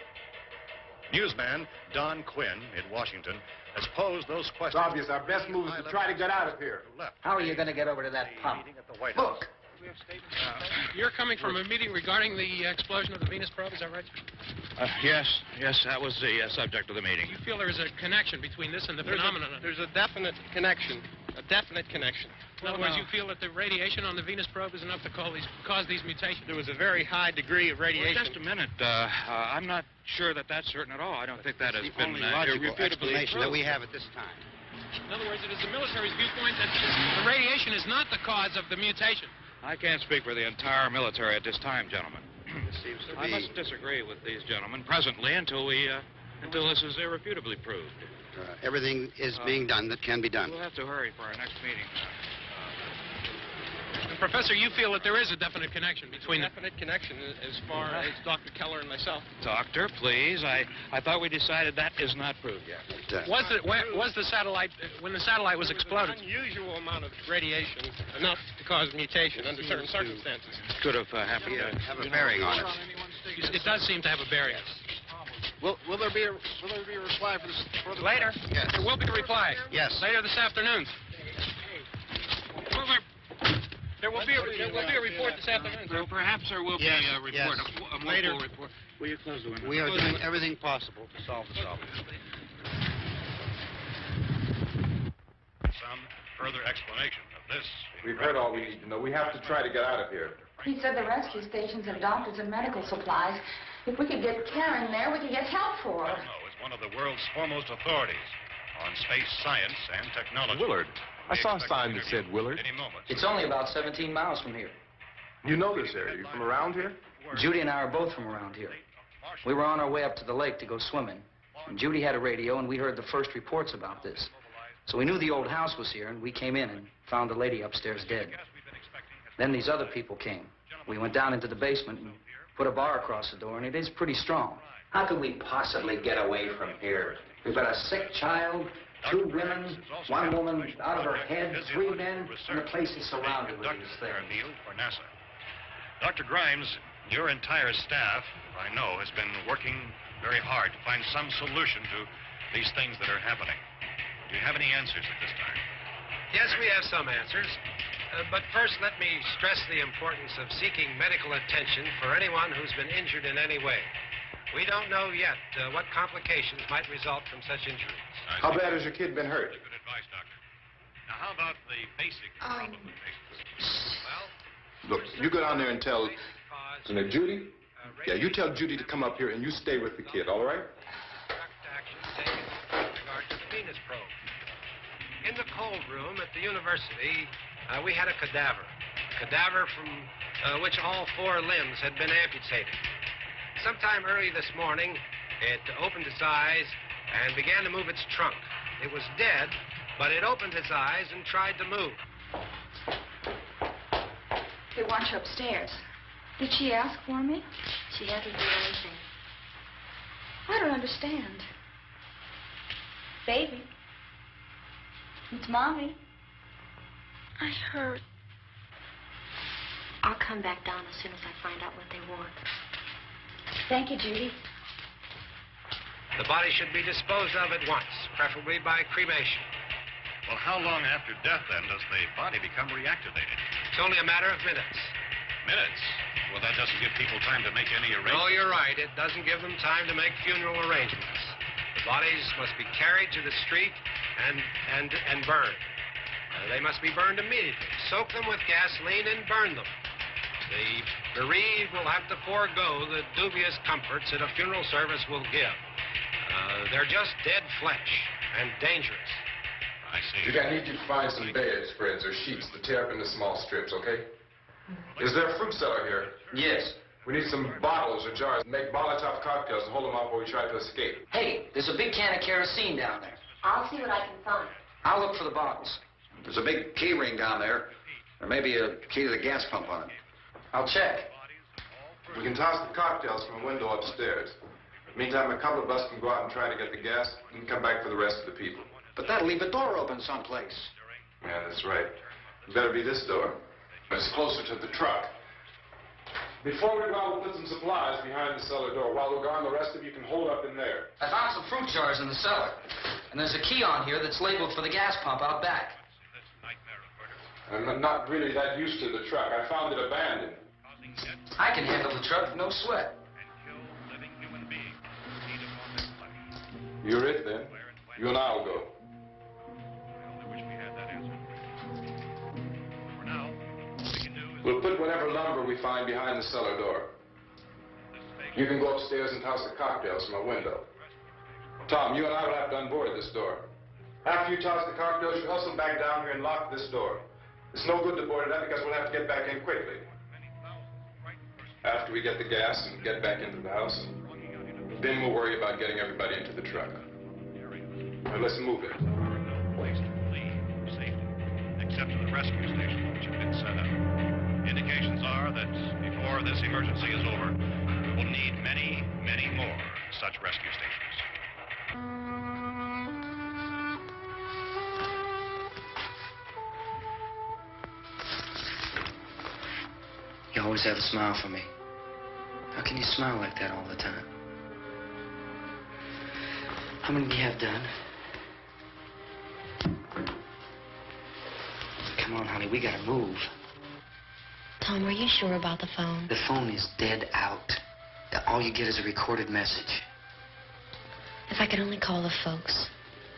G: Newsman Don Quinn in Washington has posed those questions.
E: It's obvious our best move is to try to get out of here.
H: How are you going to get over to that pump?
G: Look!
L: You're coming from a meeting regarding the explosion of the Venus probe, is that right?
M: Yes, that was the subject of the meeting.
L: You feel there is a connection between this and the phenomenon?
N: There's a definite connection. A definite connection.
L: In other words, you feel that the radiation on the Venus probe is enough to cause these mutations?
N: There was a very high degree of radiation.
M: Well, just a minute. I'm not sure that that's certain at all. I don't think that has been irrefutably
O: explanation that we have at this time.
L: In other words, it is the military's viewpoint that the radiation is not the cause of the mutation.
M: I can't speak for the entire military at this time, gentlemen.
O: This seems to be...
M: I must disagree with these gentlemen presently until this is irrefutably proved.
O: Everything is being done that can be done.
M: We'll have to hurry for our next meeting.
L: And Professor, you feel that there is a definite connection between them?
N: Definite connection as far as Dr. Keller and myself.
M: Doctor, please. I thought we decided that is not proved yet.
L: Was the satellite, when the satellite was exploded?
N: An unusual amount of radiation, enough to cause mutation under certain circumstances.
M: Could have happened.
O: Have a bearing on it.
L: It does seem to have a bearing.
N: Will there be a reply for this?
L: Later?
O: Yes.
L: There will be a reply.
O: Yes.
L: Later this afternoon. There will be a report this afternoon, sir.
M: Perhaps there will be a report, a more
L: Later.
M: full report. Will you close the window?
O: We are doing everything possible to solve the problem.
G: Some further explanation of this.
E: We've heard all we need to know. We have to try to get out of here.
J: He said the rescue stations have doctors and medical supplies. If we could get care in there, we could get help for her.
G: No, is one of the world's foremost authorities on space science and technology.
E: Willard. I saw a sign that said Willard.
G: Any moment.
I: It's only about 17 miles from here.
E: You know this area. You from around here?
I: Judy and I are both from around here. We were on our way up to the lake to go swimming. And Judy had a radio, and we heard the first reports about this. So we knew the old house was here, and we came in and found the lady upstairs dead. Then these other people came. We went down into the basement and put a bar across the door, and it is pretty strong.
H: How could we possibly get away from here? We've got a sick child, 2 women, 1 woman out of her head, 3 men, and the place is surrounded with these things.
G: For NASA. Dr. Grimes, your entire staff, I know, has been working very hard to find some solution to these things that are happening. Do you have any answers at this time?
B: Yes, we have some answers. But first, let me stress the importance of seeking medical attention for anyone who's been injured in any way. We don't know yet what complications might result from such injuries.
E: How bad has your kid been hurt?
G: Good advice, Doctor. Now, how about the basic problem of patients? Well,
E: Look, you go down there and tell... Judy? Yeah, you tell Judy to come up here and you stay with the kid, all right?
B: Action taken with regard to the Venus probe. In the cold room at the university, we had a cadaver from which all 4 limbs had been amputated. Sometime early this morning, it opened its eyes and began to move its trunk. It was dead, but it opened its eyes and tried to move.
J: They want you upstairs. Did she ask for me?
F: She hasn't done anything.
J: I don't understand. Baby. It's Mommy.
F: I heard. I'll come back down as soon as I find out what they want.
J: Thank you, Judy.
B: The body should be disposed of at once, preferably by cremation.
G: Well, how long after death, then, does the body become reactivated?
B: It's only a matter of minutes.
G: Minutes? Well, that doesn't give people time to make any arrangements.
B: No, you're right. It doesn't give them time to make funeral arrangements. The bodies must be carried to the street and burned. They must be burned immediately. Soak them with gasoline and burn them. The bereaved will have to forego the dubious comforts that a funeral service will give. They're just dead flesh and dangerous.
G: I see.
E: I need you to find some bedspreads or sheets to tear up into small strips, okay? Is there a fruit cellar here?
I: Yes.
E: We need some bottles or jars. Make Molotov cocktails and hold them up while we try to escape.
I: Hey, there's a big can of kerosene down there.
F: I'll see what I can find.
I: I'll look for the bottles.
H: There's a big key ring down there. There may be a key to the gas pump on it.
I: I'll check.
E: We can toss the cocktails from a window upstairs. Meantime, a couple of us can go out and try to get the gas and come back for the rest of the people.
H: But that'll leave a door open someplace.
E: Yeah, that's right. It better be this door. It's closer to the truck. Before we go out, we'll put some supplies behind the cellar door. While we're gone, the rest of you can hold up in there.
I: I found some fruit jars in the cellar. And there's a key on here that's labeled for the gas pump out back.
E: I'm not really that used to the truck. I found it abandoned.
I: I can handle the truck, no sweat.
E: You're it, then. You and I'll go. We'll put whatever lumber we find behind the cellar door. You can go upstairs and toss the cocktails from a window. Tom, you and I will have to unboard this door. After you toss the cocktails, you hustle back down here and lock this door. It's no good to board it up because we'll have to get back in quickly. After we get the gas and get back into the house, then we'll worry about getting everybody into the truck. Now let's move it.
G: Place to flee safely, except to the rescue station which have been set up. Indications are that before this emergency is over, we will need many, many more such rescue stations.
K: You always have a smile for me. How can you smile like that all the time? How many do you have done? Come on, honey, we gotta move.
P: Tom, are you sure about the phone?
K: The phone is dead out. All you get is a recorded message.
P: If I could only call the folks.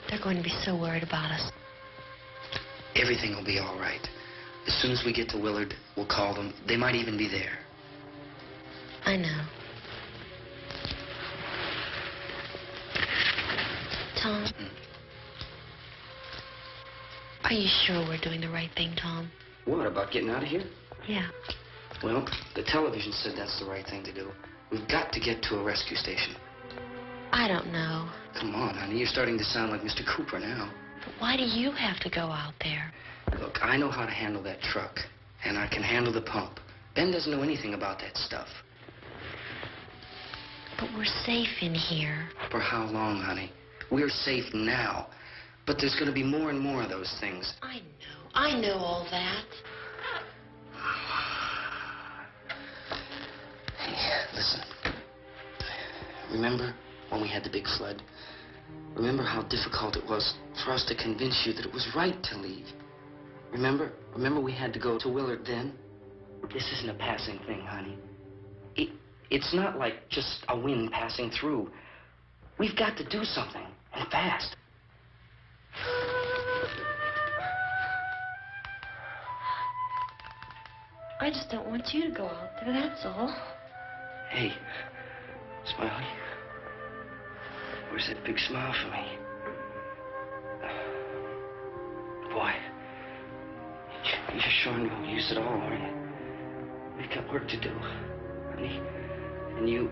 P: They're going to be so worried about us.
K: Everything will be all right. As soon as we get to Willard, we'll call them. They might even be there.
P: I know. Tom? Are you sure we're doing the right thing, Tom?
K: What, about getting out of here?
P: Yeah.
K: Well, the television said that's the right thing to do. We've got to get to a rescue station.
P: I don't know.
K: Come on, honey. You're starting to sound like Mr. Cooper now.
P: But why do you have to go out there?
K: Look, I know how to handle that truck, and I can handle the pump. Ben doesn't know anything about that stuff.
P: But we're safe in here.
K: For how long, honey? We're safe now. But there's going to be more and more of those things.
P: I know all that.
K: Hey, listen. Remember when we had the big flood? Remember how difficult it was for us to convince you that it was right to leave? Remember? Remember we had to go to Willard then? This isn't a passing thing, honey. It's not like just a wind passing through. We've got to do something, and fast.
P: I just don't want you to go out there, that's all.
K: Hey, Smiley. Where's that big smile for me? Boy, you're showing no use at all, aren't you? We've got work to do, honey. And you...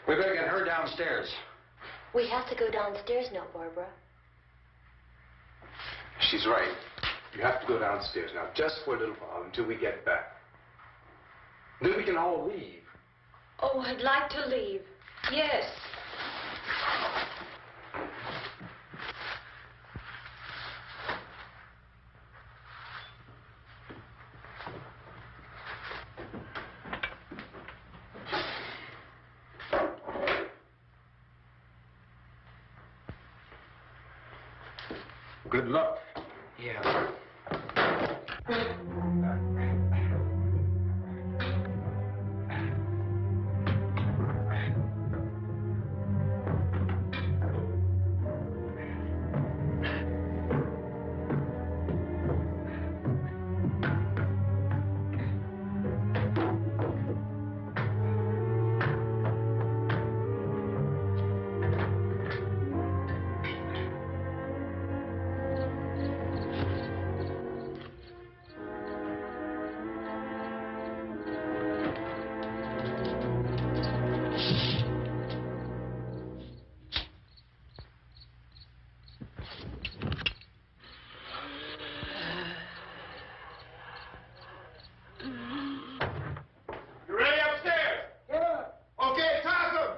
E: We better get her downstairs.
P: We have to go downstairs now, Barbara.
E: She's right. You have to go downstairs now, just for a little while, until we get back. Then we can all leave.
F: Oh, I'd like to leave. Yes.
E: Good luck.
K: Yeah.
E: You ready upstairs? Yeah. Okay, toss them.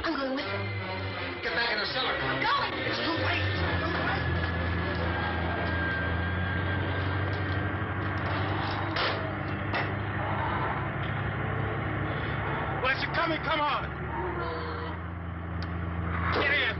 P: I'm going with them.
E: Get back in the cellar.
P: I'm going.
E: It's too late.
N: Unless you're coming, come on. Get in.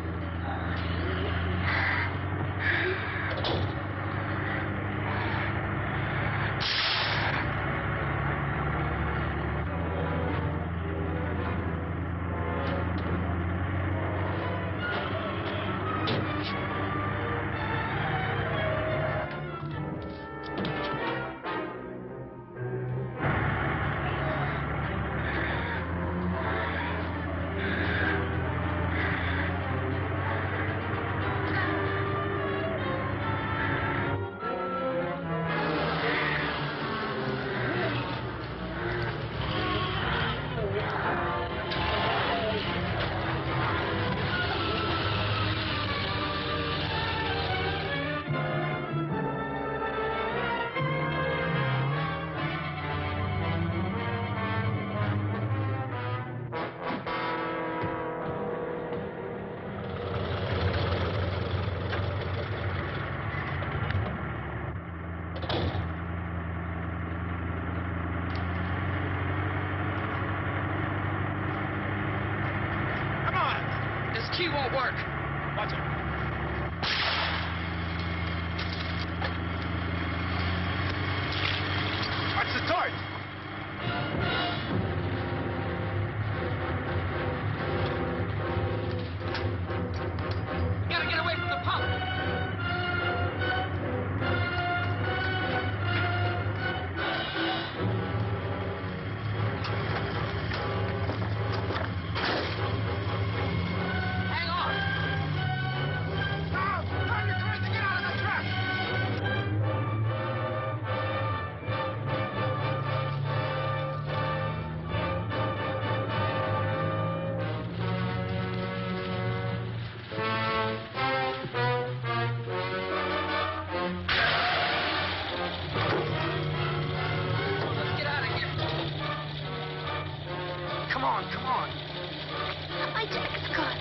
I: key won't work.
L: Watch it.
E: Watch the torch.
I: Gotta get away from the pump. Hang on.
E: Now, turn your cars to get out of the truck.
I: Let's get out of here. Come on, come on.
P: My jacket's caught.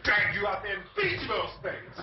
E: Drag you out there and beat you those things.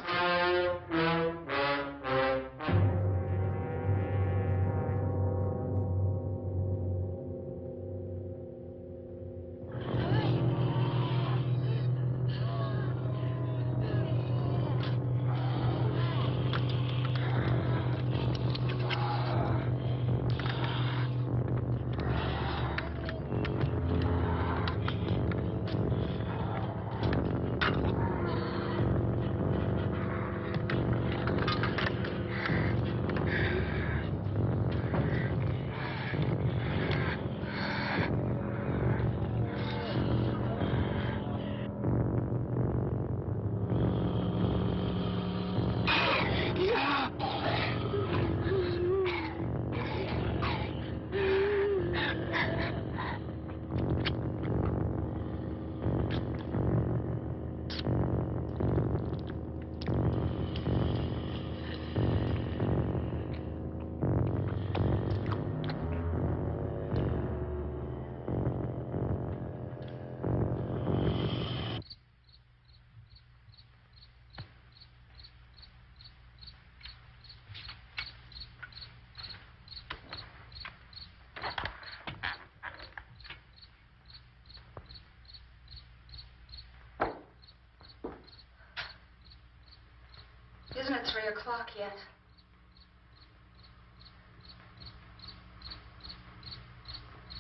J: Isn't it 3 o'clock yet?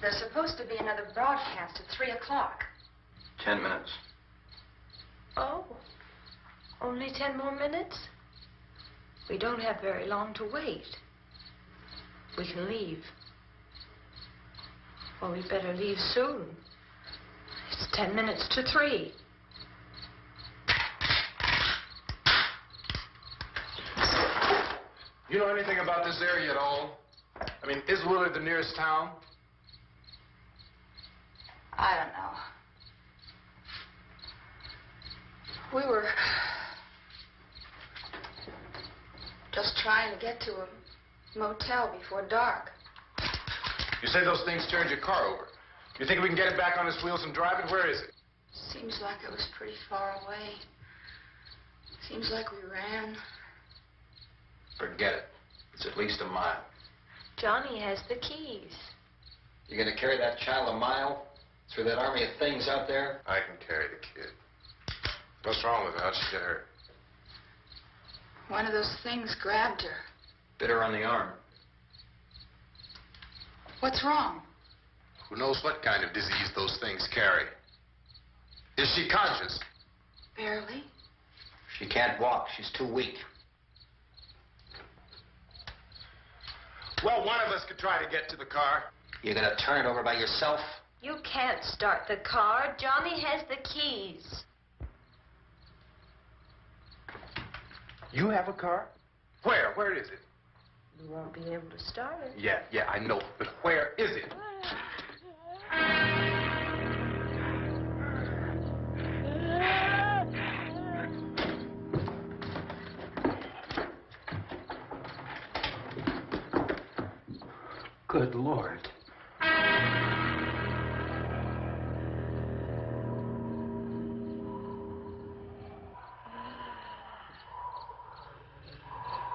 J: There's supposed to be another broadcast at 3 o'clock.
Q: 10 minutes.
F: Oh, only 10 more minutes? We don't have very long to wait. We can leave. Well, we'd better leave soon. It's 10 minutes to 3.
E: You know anything about this area at all? I mean, is Willard the nearest town?
J: I don't know. We were just trying to get to a motel before dark.
E: You say those things turned your car over. You think we can get it back on its wheels and drive it? Where is it?
J: Seems like it was pretty far away. Seems like we ran.
C: Forget it. It's at least a mile.
F: Johnny has the keys.
C: You gonna carry that child a mile through that army of things out there?
E: I can carry the kid. What's wrong with her? How'd she get hurt?
J: One of those things grabbed her.
C: Bit her on the arm.
J: What's wrong?
E: Who knows what kind of disease those things carry? Is she conscious?
J: Barely.
C: She can't walk. She's too weak.
E: Well, one of us could try to get to the car.
C: You gonna turn it over by yourself?
F: You can't start the car. Johnny has the keys.
E: You have a car? Where? Where is it?
F: You won't be able to start it.
E: Yeah, I know. But where is it?
B: Good Lord.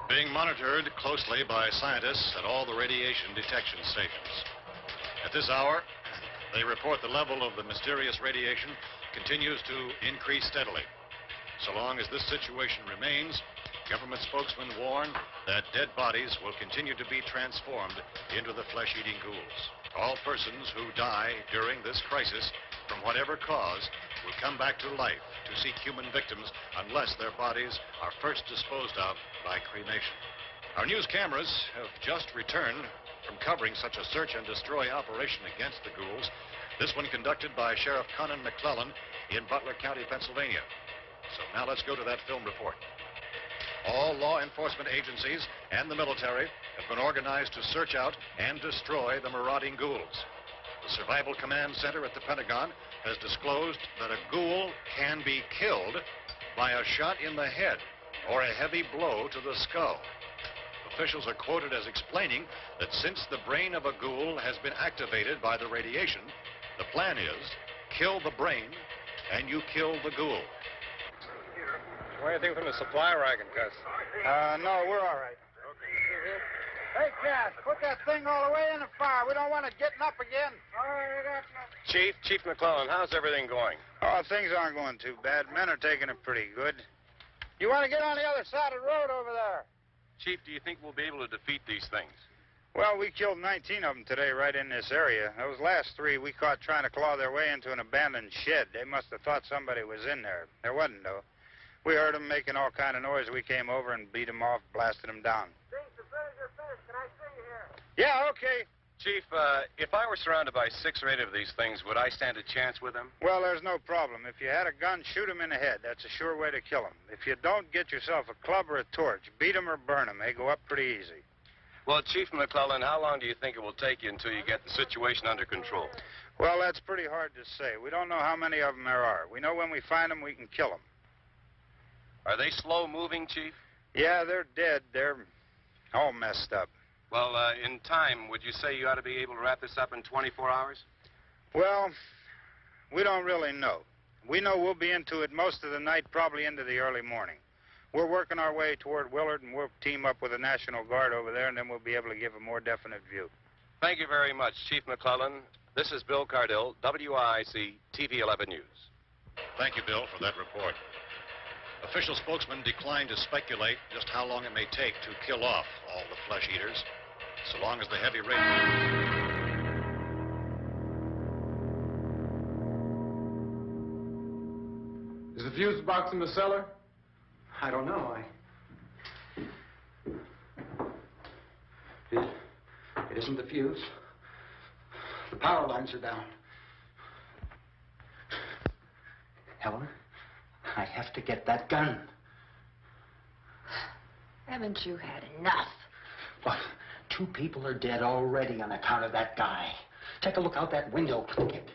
G: Being monitored closely by scientists at all the radiation detection stations. At this hour, they report the level of the mysterious radiation continues to increase steadily. So long as this situation remains, government spokesmen warn that dead bodies will continue to be transformed into the flesh-eating ghouls. All persons who die during this crisis, from whatever cause, will come back to life to seek human victims unless their bodies are first disposed of by cremation. Our news cameras have just returned from covering such a search and destroy operation against the ghouls, this one conducted by Sheriff Conan McClellan in Butler County, Pennsylvania. So now let's go to that film report. All law enforcement agencies and the military have been organized to search out and destroy the marauding ghouls. The Survival Command Center at the Pentagon has disclosed that a ghoul can be killed by a shot in the head or a heavy blow to the skull. Officials are quoted as explaining that since the brain of a ghoul has been activated by the radiation, the plan is kill the brain and you kill the ghoul.
N: What do you think from the supply wagon, Gus?
Q: No, we're all right. Hey, Cass, put that thing all the way in the fire. We don't want it getting up again.
N: Chief McClellan, how's everything going?
Q: Oh, things aren't going too bad. Men are taking it pretty good. You want to get on the other side of the road over there?
N: Chief, do you think we'll be able to defeat these things?
Q: Well, we killed 19 of them today right in this area. Those last 3 we caught trying to claw their way into an abandoned shed. They must have thought somebody was in there. There wasn't, though. We heard them making all kind of noise. We came over and beat them off, blasted them down. Can I see you here? Yeah, okay.
N: Chief, if I were surrounded by 6 or 8 of these things, would I stand a chance with them?
Q: Well, there's no problem. If you had a gun, shoot them in the head. That's a sure way to kill them. If you don't, get yourself a club or a torch. Beat them or burn them. They go up pretty easy.
N: Well, Chief McClellan, how long do you think it will take you until you get the situation under control?
Q: Well, that's pretty hard to say. We don't know how many of them there are. We know when we find them, we can kill them.
N: Are they slow-moving, Chief?
Q: Yeah, they're dead. They're all messed up.
N: Well, in time, would you say you ought to be able to wrap this up in 24 hours?
Q: Well, we don't really know. We know we'll be into it most of the night, probably into the early morning. We're working our way toward Willard, and we'll team up with the National Guard over there, and then we'll be able to give a more definite view.
N: Thank you very much, Chief McClellan. This is Bill Cardill, WIC TV 11 News.
G: Thank you, Bill, for that report. Official spokesmen declined to speculate just how long it may take to kill off all the flesh eaters, so long as the heavy rain...
E: Is the fuse box in the cellar?
H: I don't know. It isn't the fuse. The power lines are down. Helen, I have to get that gun.
F: Haven't you had enough?
H: What? 2 people are dead already on account of that guy. Take a look out that window, click it.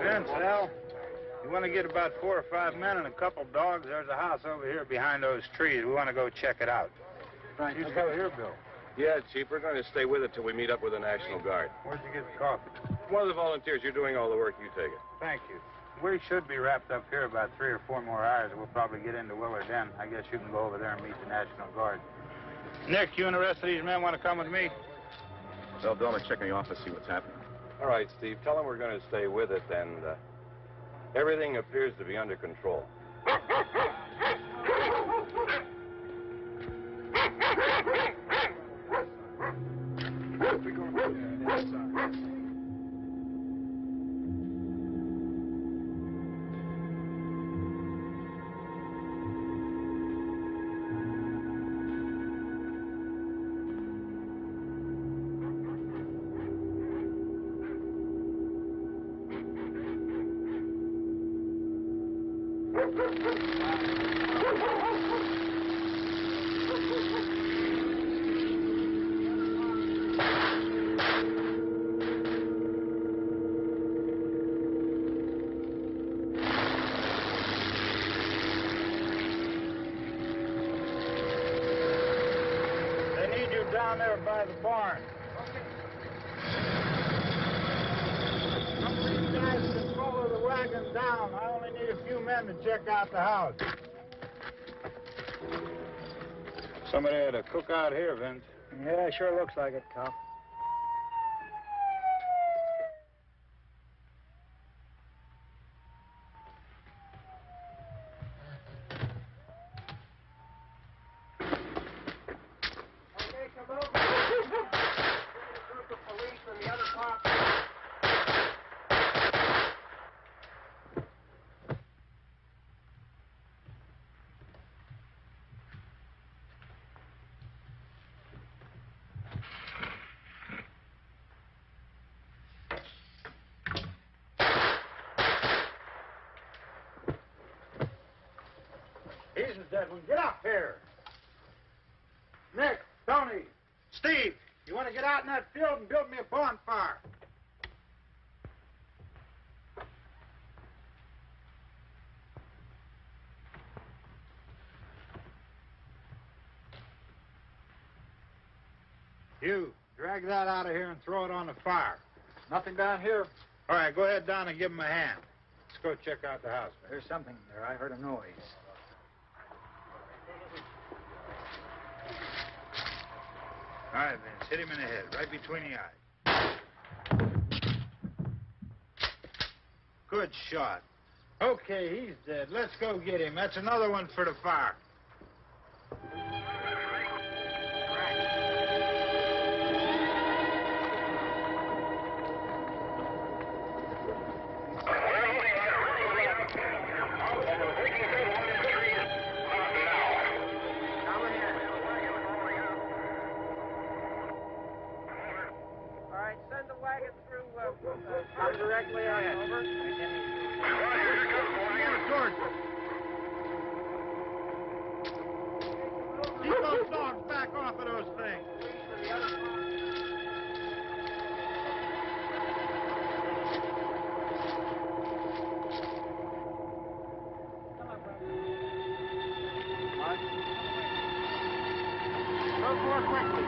Q: Vince, Al, you want to get about 4 or 5 men and a couple dogs? There's a house over here behind those trees. We want to go check it out.
R: Right.
Q: You go here, Bill.
N: Yeah, Chief, we're going to stay with it till we meet up with the National Guard.
Q: Where'd you get the coffee?
N: One of the volunteers. You're doing all the work. You take it.
Q: Thank you. We should be wrapped up here about 3 or 4 more hours. We'll probably get into Willard then. I guess you can go over there and meet the National Guard. Nick, you and the rest of these men want to come with me?
N: Well, Bill, let's check in the office, see what's happening. All right, Steve. Tell them we're going to stay with it, and everything appears to be under control.
Q: Down there by the barn. Some of these guys can follow the wagon down. I only need a few men to check out the house. Somebody had a cookout here, Vince.
R: Yeah, sure looks like it, Cop.
Q: He's the dead one. Get up here. Nick, Tony, Steve, you want to get out in that field and build me a bonfire? You, drag that out of here and throw it on the fire.
R: Nothing down here.
Q: All right, go ahead down and give him a hand. Let's go check out the house.
R: There's something there. I heard a noise.
Q: All right, Vince, hit him in the head, right between the eyes. Good shot. Okay, he's dead. Let's go get him. That's another one for the fire.
R: Directly ahead. Over.
Q: Keep those dogs back off of those things. Go more quickly.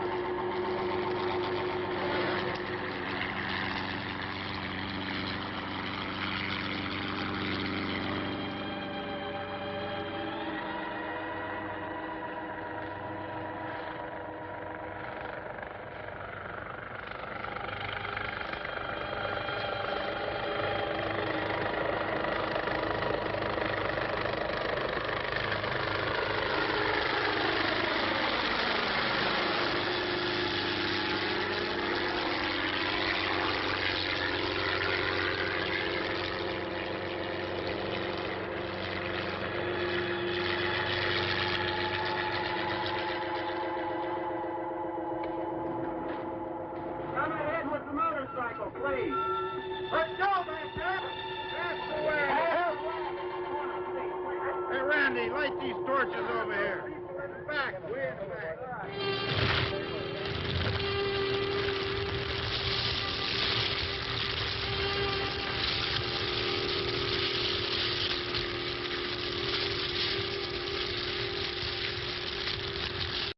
R: Please. Let's go, man. That's the way.
Q: Hey, Randy, light these torches over here. Back, way in the back.